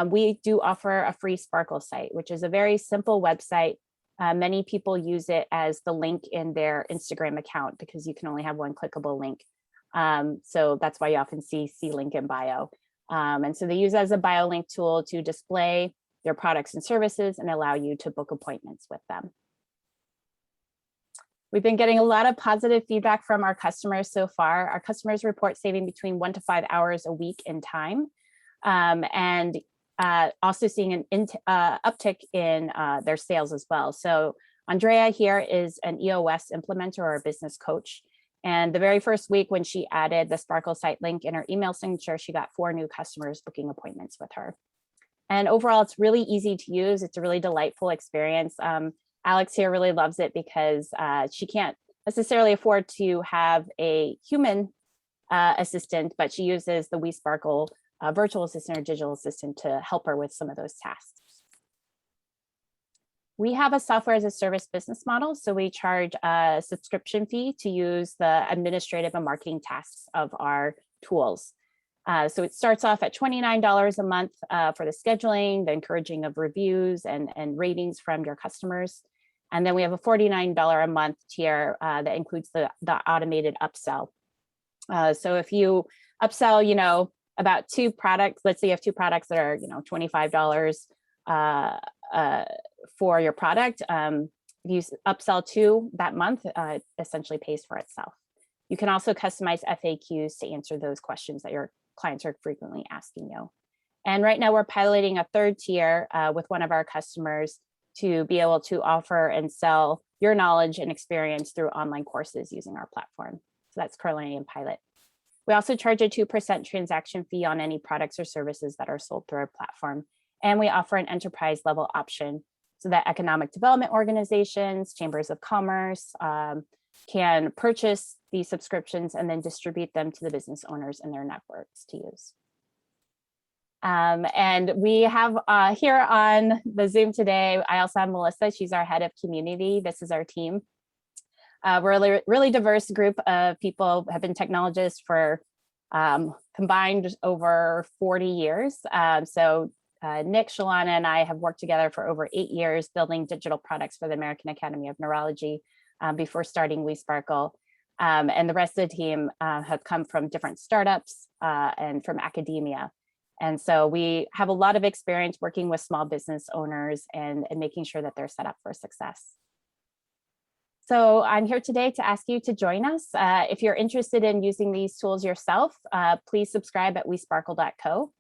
we do offer a free Sparkle site, which is a very simple website. Many people use it as the link in their Instagram account because you can only have one clickable link. So that's why you often see link in bio. And so they use it as a bio link tool to display their products and services and allow you to book appointments with them. We've been getting a lot of positive feedback from our customers so far. Our customers report saving between 1 to 5 hours a week in time, and also seeing an uptick in their sales as well. So Andrea here is an EOS implementer or a business coach. And the very first week when she added the Sparkle site link in her email signature, she got 4 new customers booking appointments with her. And overall, it's really easy to use. It's a really delightful experience. Alex here really loves it because she can't necessarily afford to have a human assistant, but she uses the WeSparkle virtual assistant or digital assistant to help her with some of those tasks. We have a software as a service business model. So we charge a subscription fee to use the administrative and marketing tasks of our tools. So it starts off at $29 a month for the scheduling, the encouraging of reviews and ratings from your customers. And then we have a $49 a month tier that includes the automated upsell. So if you upsell, about 2 products, let's say you have 2 products that are, $25 for your product. If you upsell 2 that month, it essentially pays for itself. You can also customize FAQs to answer those questions that your clients are frequently asking you. And right now we're piloting a 3rd tier with one of our customers to be able to offer and sell your knowledge and experience through online courses using our platform. So that's currently in pilot. We also charge a 2% transaction fee on any products or services that are sold through our platform. And we offer an enterprise level option so that economic development organizations, chambers of commerce can purchase these subscriptions and then distribute them to the business owners in their networks to use. And we have here on the Zoom today, I also have Melissa. She's our head of community. This is our team. We're a really diverse group of people, have been technologists for combined over 40 years. Nick, Shalana, and I have worked together for over 8 years building digital products for the American Academy of Neurology before starting WeSparkle. And the rest of the team have come from different startups and from academia. And so we have a lot of experience working with small business owners and making sure that they're set up for success. So I'm here today to ask you to join us. If you're interested in using these tools yourself, please subscribe at wesparkle.co.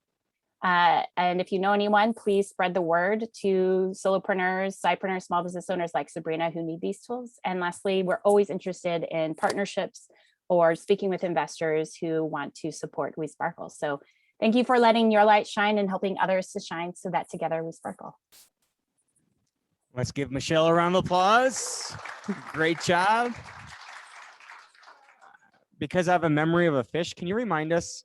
And if you know anyone, please spread the word to solopreneurs, sidepreneurs, small business owners like Sabrina who need these tools. And lastly, we're always interested in partnerships or speaking with investors who want to support WeSparkle. So thank you for letting your light shine and helping others to shine so that together we sparkle. Let's give Michelle a round of applause. Great job. Because I have a memory of a fish, can you remind us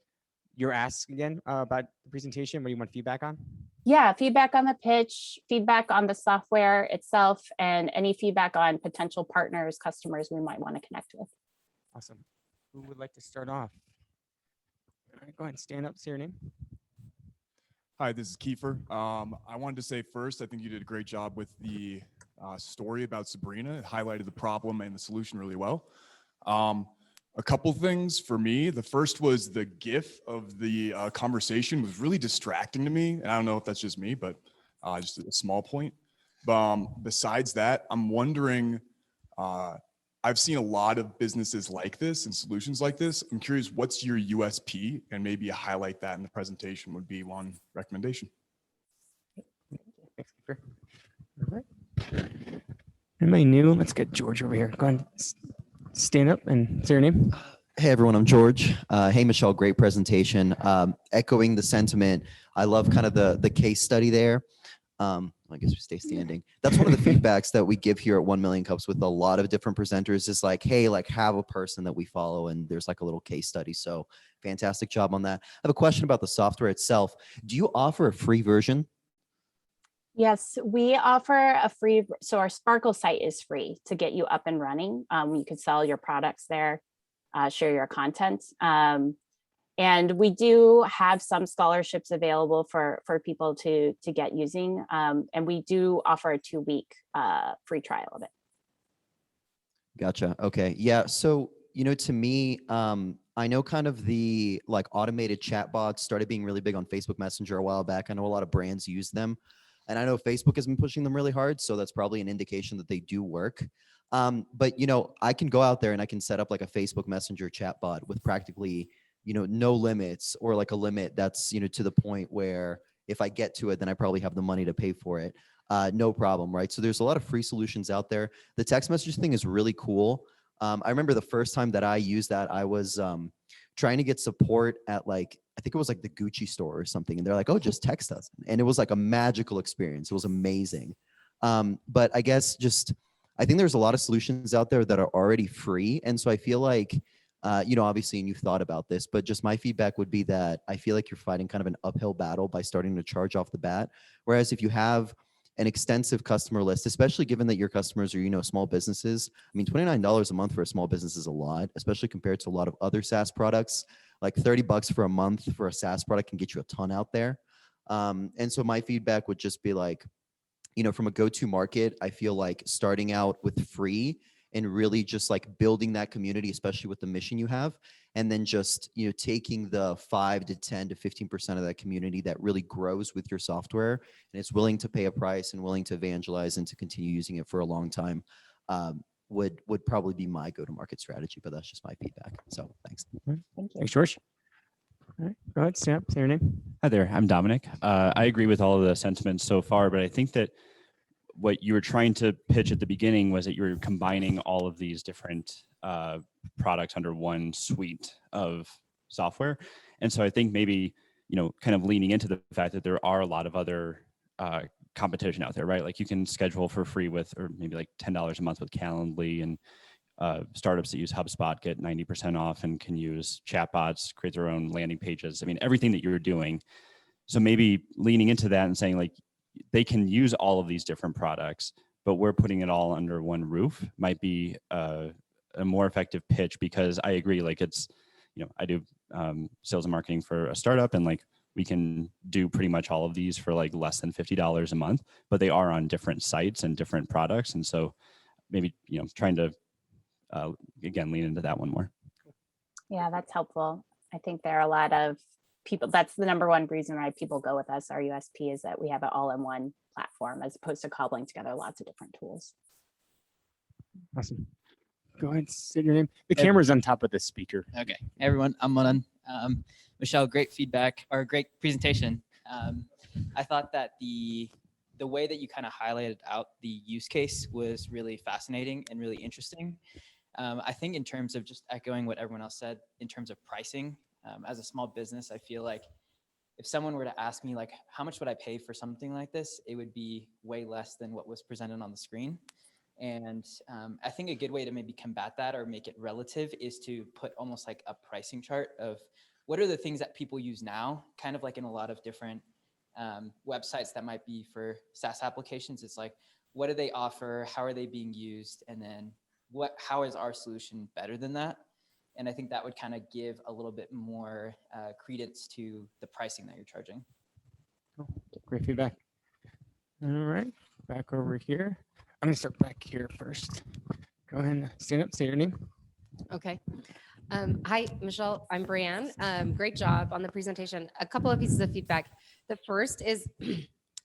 your ask again about the presentation? What do you want feedback on? Yeah, feedback on the pitch, feedback on the software itself, and any feedback on potential partners, customers we might want to connect with. Awesome. Who would like to start off? All right, go ahead and stand up, say your name. Hi, this is Kiefer. I wanted to say first, I think you did a great job with the story about Sabrina. It highlighted the problem and the solution really well. A couple things for me. The first was the GIF of the conversation was really distracting to me. And I don't know if that's just me, but just a small point. Besides that, I'm wondering, I've seen a lot of businesses like this and solutions like this. I'm curious, what's your USP? And maybe a highlight that in the presentation would be one recommendation. Thanks, Kiefer. All right. Anybody new? Let's get George over here. Go ahead, stand up and say your name. Hey everyone, I'm George. Hey Michelle, great presentation. Echoing the sentiment, I love kind of the case study there. I guess we stay standing. That's one of the feedbacks that we give here at 1 Million Cups with a lot of different presenters is like, hey, like have a person that we follow and there's like a little case study. So fantastic job on that. I have a question about the software itself. Do you offer a free version? Yes, we offer a free, so our Sparkle site is free to get you up and running. You can sell your products there, share your content. And we do have some scholarships available for people to get using. And we do offer a 2-week free trial of it. Gotcha. Okay. Yeah. So, to me, I know kind of the like automated chatbots started being really big on Facebook Messenger a while back. I know a lot of brands use them. And I know Facebook has been pushing them really hard. So that's probably an indication that they do work. But, I can go out there and I can set up like a Facebook Messenger chatbot with practically no limits or like a limit that's, to the point where if I get to it, then I probably have the money to pay for it. No problem, right? So there's a lot of free solutions out there. The text message thing is really cool. I remember the first time that I used that, I was trying to get support at like, I think it was like the Gucci store or something. And they're like, oh, just text us. And it was like a magical experience. It was amazing. But I guess I think there's a lot of solutions out there that are already free. And so I feel like, obviously, and you've thought about this, but just my feedback would be that I feel like you're fighting kind of an uphill battle by starting to charge off the bat. Whereas if you have an extensive customer list, especially given that your customers are, small businesses. I mean, $29 a month for a small business is a lot, especially compared to a lot of other SaaS products. Like $30 for a month for a SaaS product can get you a ton out there. And so my feedback would just be like, from a go-to market, I feel like starting out with free and really just like building that community, especially with the mission you have. And then just, taking the 5 to 10 to 15% of that community that really grows with your software and is willing to pay a price and willing to evangelize and to continue using it for a long time, would probably be my go-to-market strategy. But that's just my feedback. So thanks. Thank you. Thanks, George. All right, go ahead, Sam. Say your name. Hi there, I'm Dominic. I agree with all of the sentiments so far, but I think that what you were trying to pitch at the beginning was that you were combining all of these different products under one suite of software. And so I think maybe, kind of leaning into the fact that there are a lot of other competition out there, right? Like you can schedule for free with, or maybe like $10 a month with Calendly, and startups that use HubSpot get 90% off and can use chatbots, create their own landing pages. I mean, everything that you're doing. So maybe leaning into that and saying like, they can use all of these different products, but we're putting it all under one roof might be a more effective pitch, because I agree, like it's, I do sales and marketing for a startup, and like we can do pretty much all of these for like less than $50 a month, but they are on different sites and different products. And so maybe, trying to, again, lean into that one more. Yeah, that's helpful. I think there are a lot of people, that's the number one reason why people go with us, our USP, is that we have it all in one platform as opposed to cobbling together lots of different tools. Awesome. Go ahead, say your name. The camera's on top of the speaker. Okay, everyone, I'm Manan. Michelle, great feedback or great presentation. I thought that the way that you kind of highlighted out the use case was really fascinating and really interesting. I think in terms of just echoing what everyone else said, in terms of pricing, as a small business, I feel like if someone were to ask me like, how much would I pay for something like this? It would be way less than what was presented on the screen. And I think a good way to maybe combat that or make it relative is to put almost like a pricing chart of what are the things that people use now, kind of like in a lot of different websites that might be for SaaS applications. It's like, what do they offer? How are they being used? And then how is our solution better than that? And I think that would kind of give a little bit more credence to the pricing that you're charging. Cool. Great feedback. All right, back over here. I'm gonna start back here first. Go ahead and stand up, say your name. Okay. Hi, Michelle. I'm Brianne. Great job on the presentation. A couple of pieces of feedback. The first is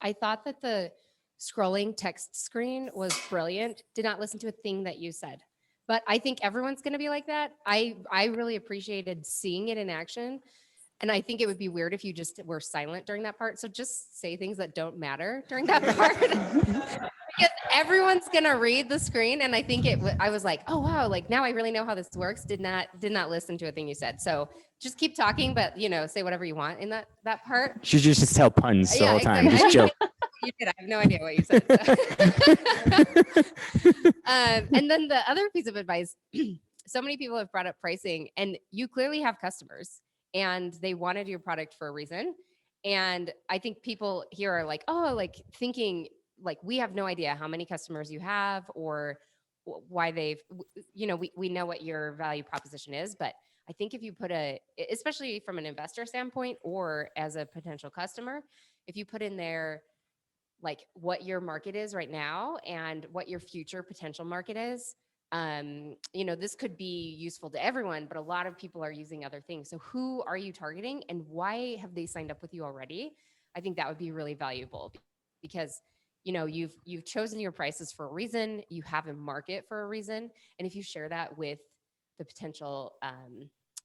I thought that the scrolling text screen was brilliant. Did not listen to a thing that you said, but I think everyone's going to be like that. I really appreciated seeing it in action. And I think it would be weird if you just were silent during that part. So just say things that don't matter during that part. Because everyone's gonna read the screen, and I think I was like, oh wow, like now I really know how this works. Did not listen to a thing you said. So just keep talking, but say whatever you want in that part. She just tell puns the whole time. Exactly. Just joke. You did. I have no idea what you said. And then the other piece of advice: so many people have brought up pricing, and you clearly have customers, and they wanted your product for a reason. And I think people here are like, oh, like thinking. Like we have no idea how many customers you have or why they've, we know what your value proposition is, but I think if you put especially from an investor standpoint or as a potential customer, if you put in there like what your market is right now and what your future potential market is, this could be useful to everyone, but a lot of people are using other things. So who are you targeting and why have they signed up with you already? I think that would be really valuable because you've chosen your prices for a reason. You have a market for a reason. And if you share that with the potential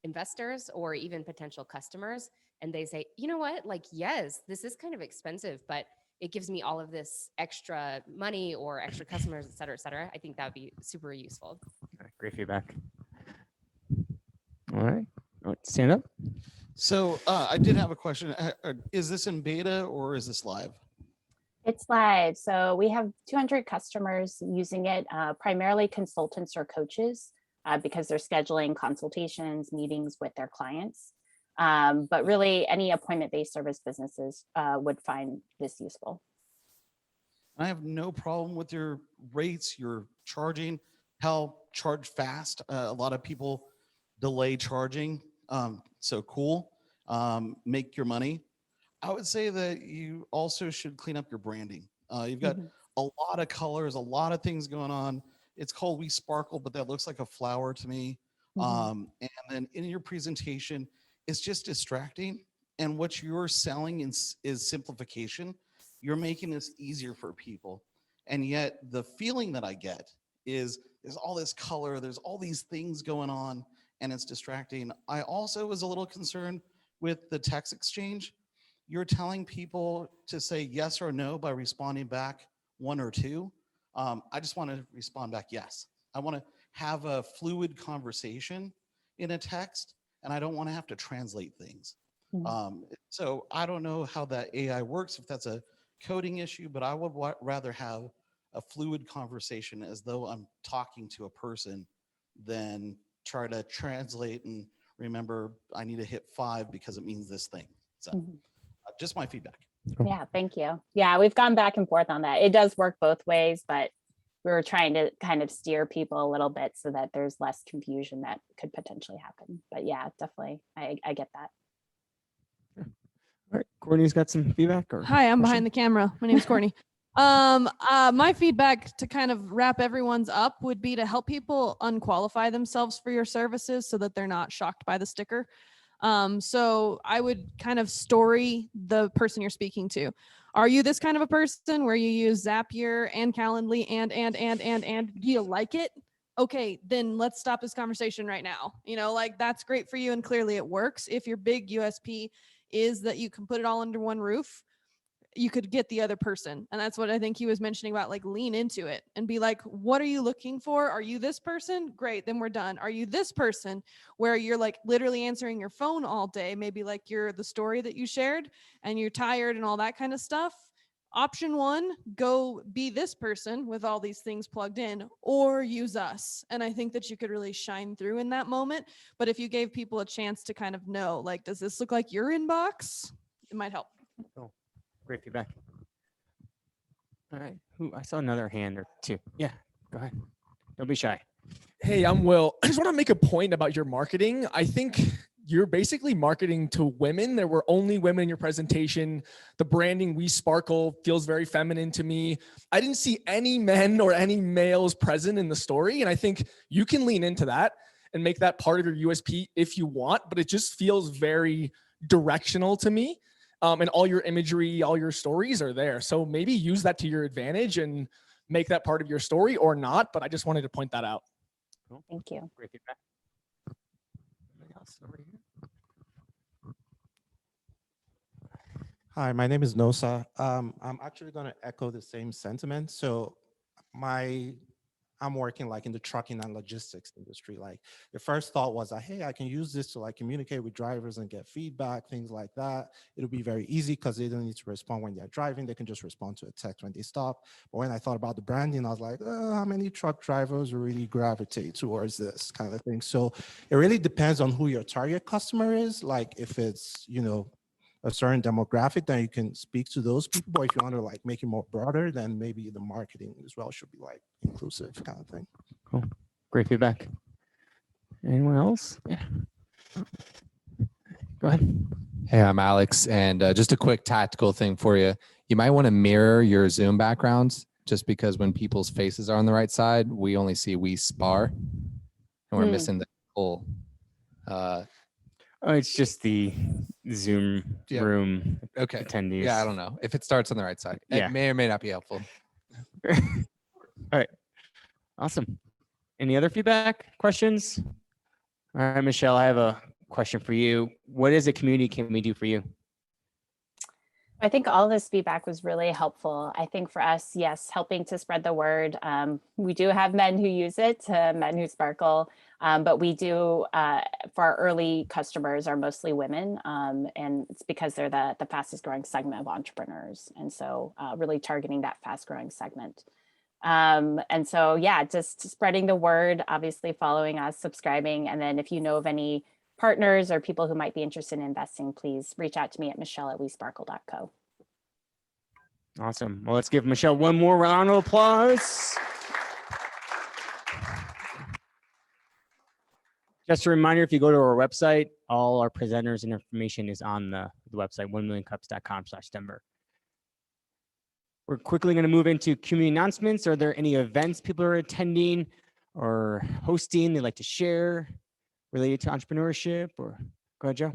investors or even potential customers, and they say, you know what, like, yes, this is kind of expensive, but it gives me all of this extra money or extra customers, et cetera, I think that would be super useful. Great feedback. All right. Stand up. So I did have a question. Is this in beta or is this live? It's live. So we have 200 customers using it, primarily consultants or coaches, because they're scheduling consultations, meetings with their clients. But really any appointment-based service businesses would find this useful. I have no problem with your rates, you're charging. Hell, charge fast. A lot of people delay charging. So cool. Make your money. I would say that you also should clean up your branding. You've got a lot of colors, a lot of things going on. It's called We Sparkle, but that looks like a flower to me. And then in your presentation, it's just distracting. And what you're selling is simplification. You're making this easier for people. And yet the feeling that I get is there's all this color, there's all these things going on, and it's distracting. I also was a little concerned with the text exchange. You're telling people to say yes or no by responding back 1 or 2. I just want to respond back yes. I want to have a fluid conversation in a text, and I don't want to have to translate things. So I don't know how that AI works, if that's a coding issue, but I would rather have a fluid conversation as though I'm talking to a person than try to translate and remember I need to hit 5 because it means this thing. So just my feedback. Yeah, thank you. Yeah, we've gone back and forth on that. It does work both ways, but we were trying to kind of steer people a little bit so that there's less confusion that could potentially happen. But yeah, definitely, I get that. All right, Courtney's got some feedback. Or Hi, I'm question? behind the camera. My name's Courtney. My feedback to kind of wrap everyone's up would be to help people unqualify themselves for your services so that they're not shocked by the sticker. So I would kind of story the person you're speaking to. Are you this kind of a person where you use Zapier and Calendly and do you like it? Okay, then let's stop this conversation right now. You know, like that's great for you and clearly it works. If your big USP is that you can put it all under one roof, you could get the other person. And that's what I think he was mentioning about, like, lean into it and be like, what are you looking for? Are you this person? Great, then we're done. Are you this person where you're like literally answering your phone all day? Maybe like you're the story that you shared and you're tired and all that kind of stuff. Option 1, go be this person with all these things plugged in, or use us. And I think that you could really shine through in that moment. But if you gave people a chance to kind of know, like, does this look like your inbox? It might help. Oh, great feedback. All right. I saw another hand or 2. Yeah, go ahead. Don't be shy. Hey, I'm Will. I just want to make a point about your marketing. I think you're basically marketing to women. There were only women in your presentation. The branding, We Sparkle, feels very feminine to me. I didn't see any men or any males present in the story. And I think you can lean into that and make that part of your USP if you want, but it just feels very directional to me. And all your imagery, all your stories are there. So maybe use that to your advantage and make that part of your story or not. But I just wanted to point that out. Cool. Thank you. Great feedback. Anybody else over here? Hi, my name is Nosa. I'm actually going to echo the same sentiment. So I'm working like in the trucking and logistics industry. Like the first thought was, hey, I can use this to like communicate with drivers and get feedback, things like that. It'll be very easy because they don't need to respond when they're driving. They can just respond to a text when they stop. But when I thought about the branding, I was like, how many truck drivers really gravitate towards this kind of thing? So it really depends on who your target customer is. Like if it's, a certain demographic, then you can speak to those people. But if you want to like make it more broader, then maybe the marketing as well should be like inclusive kind of thing. Cool. Great feedback. Anyone else? Yeah. Go ahead. Hey, I'm Alex, and just a quick tactical thing for you. You might want to mirror your Zoom backgrounds, just because when people's faces are on the right side, we only see We Spar, and we're missing the whole. Oh, it's just the Zoom room attendees. Yeah, I don't know. If it starts on the right side, it may or may not be helpful. All right. Awesome. Any other feedback, questions? All right, Michelle, I have a question for you. What is a community can we do for you? I think all this feedback was really helpful. I think for us, yes, helping to spread the word. We do have men who use it, men who sparkle, but we do, for our early customers are mostly women. And it's because they're the fastest growing segment of entrepreneurs. And so really targeting that fast growing segment. And so, yeah, just spreading the word, obviously following us, subscribing. And then if you know of any partners or people who might be interested in investing, please reach out to me at michelle@wesparkle.co. Awesome. Well, let's give Michelle one more round of applause. Just a reminder, if you go to our website, all our presenters and information is on the website, 1millioncups.com/Denver. We're quickly going to move into community announcements. Are there any events people are attending or hosting they'd like to share related to entrepreneurship? Or go ahead, Joe.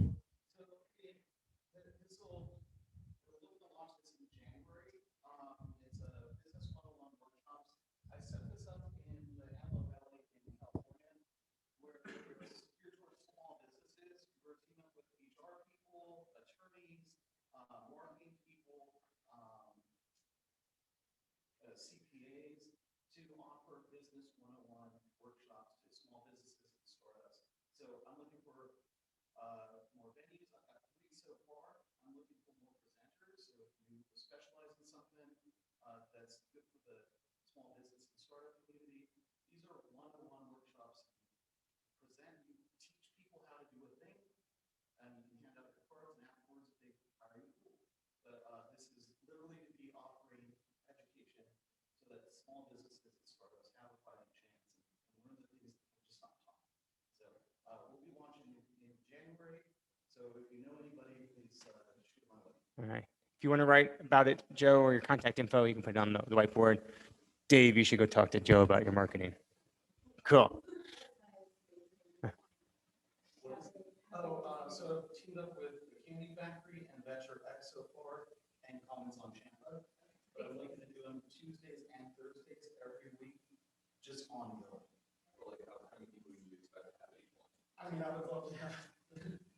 CPAs to offer business 101 workshops to small businesses and startups. So I'm looking for more venues. I've got 3 so far. I'm looking for more presenters. So if you specialize in something that's good for the small business and startup community, these are one-on-one workshops. Present, you teach people how to do a thing, and you can hand out your cards, and afterwards they hire you. But this is literally to be offering education so that small businesses and startups have a fighting chance and learn the things that we're just not taught. So we'll be launching in January. So if you know anybody, please shoot them my way. All right. If you want to write about it, Joe, or your contact info, you can put it on the whiteboard. Dave, you should go talk to Joe about your marketing. Cool. So I've teamed up with the Candy Factory and Venture X so far, and comments on Champa. But I'm looking to do them Tuesdays and Thursdays every week, just ongoing. Like how many people do you expect to have at each one? I mean, I would love to have,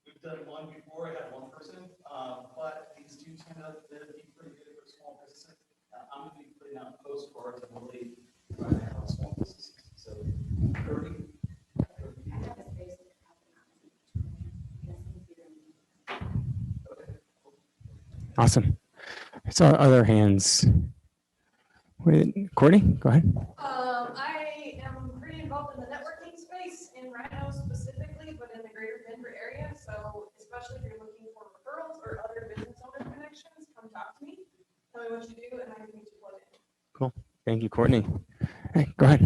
we've done one before, I had one person, but these do tend to be pretty good for small businesses. I'm gonna be putting out postcards and really trying to help small businesses. So 30. Awesome. I saw other hands. Courtney, go ahead. I am pretty involved in the networking space in Rhino specifically, but in the greater Denver area. So especially if you're looking for referrals or other business owner connections, come talk to me. Tell me what you do, and I can get you plugged in. Cool. Thank you, Courtney. Hey, go ahead.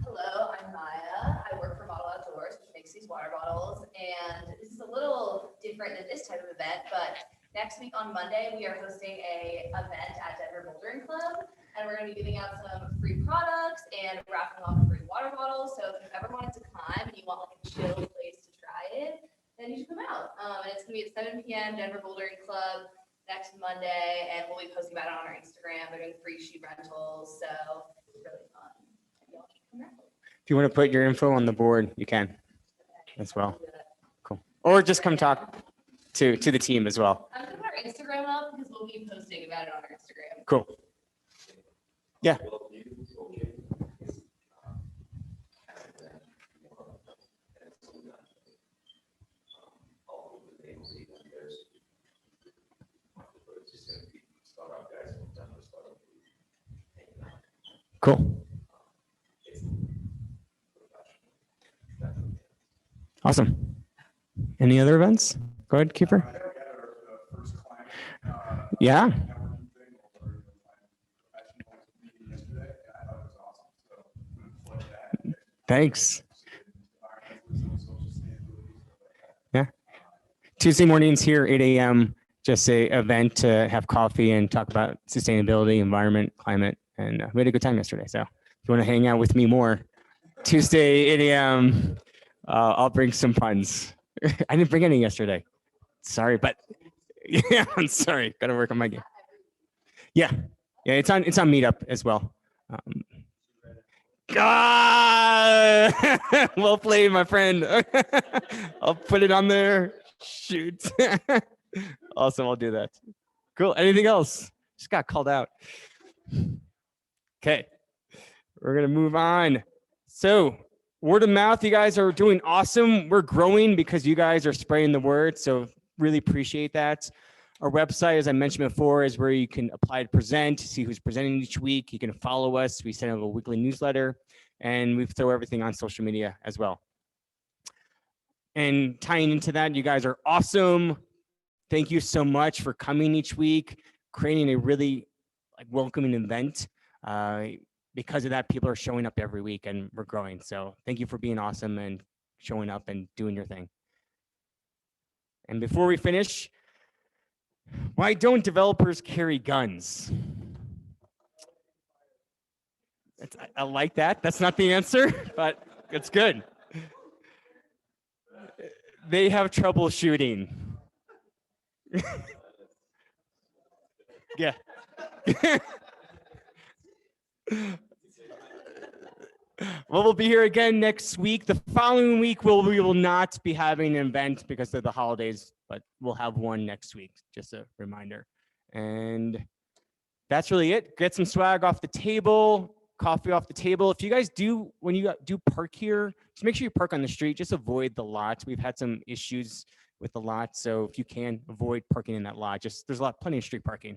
Hello, I'm Maya. I work for Bottle Outdoors, which makes these water bottles. And this is a little different than this type of event, but next week on Monday, we are hosting a event at Denver Bouldering Club. And we're going to be giving out some free products and raffling off free water bottles. So if you've ever wanted to climb and you want like a chill place to try it, then you should come out. And it's going to be at 7 p.m. Denver Bouldering Club next Monday. And we'll be posting about it on our Instagram. They're doing free shoe rentals. So it's really fun. And y'all should come out. If you want to put your info on the board, you can as well. Cool. Or just come talk to the team as well. I'm going to put our Instagram up because we'll be posting about it on our Instagram. Cool. Yeah. Cool. Awesome. Any other events? Go ahead, Kiefer. Yeah. Thanks. Yeah. Tuesday mornings here, 8 a.m. Just a event to have coffee and talk about sustainability, environment, climate, and we had a good time yesterday. So if you want to hang out with me more, Tuesday, 8 a.m. I'll bring some puns. I didn't bring any yesterday. Sorry, but yeah, I'm sorry. Got to work on my game. Yeah, it's on Meetup as well. God, well played, my friend. I'll put it on there. Shoot. Awesome, I'll do that. Cool. Anything else? Just got called out. Okay. We're going to move on. So word of mouth, you guys are doing awesome. We're growing because you guys are spreading the word. So really appreciate that. Our website, as I mentioned before, is where you can apply to present, see who's presenting each week. You can follow us. We send out a weekly newsletter, and we throw everything on social media as well. And tying into that, you guys are awesome. Thank you so much for coming each week, creating a really welcoming event. Because of that, people are showing up every week and we're growing. So thank you for being awesome and showing up and doing your thing. And before we finish, why don't developers carry guns? I like that. That's not the answer, but it's good. They have trouble shooting. Yeah. Well, we'll be here again next week. The following week, we will not be having an event because of the holidays, but we'll have one next week, just a reminder. And that's really it. Get some swag off the table, coffee off the table. If you guys do, when you do park here, just make sure you park on the street. Just avoid the lot. We've had some issues with the lot, so if you can, avoid parking in that lot. There's plenty of street parking,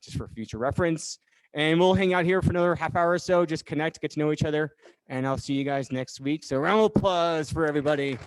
just for future reference. And we'll hang out here for another half hour or so, just connect, get to know each other, and I'll see you guys next week. So round of applause for everybody.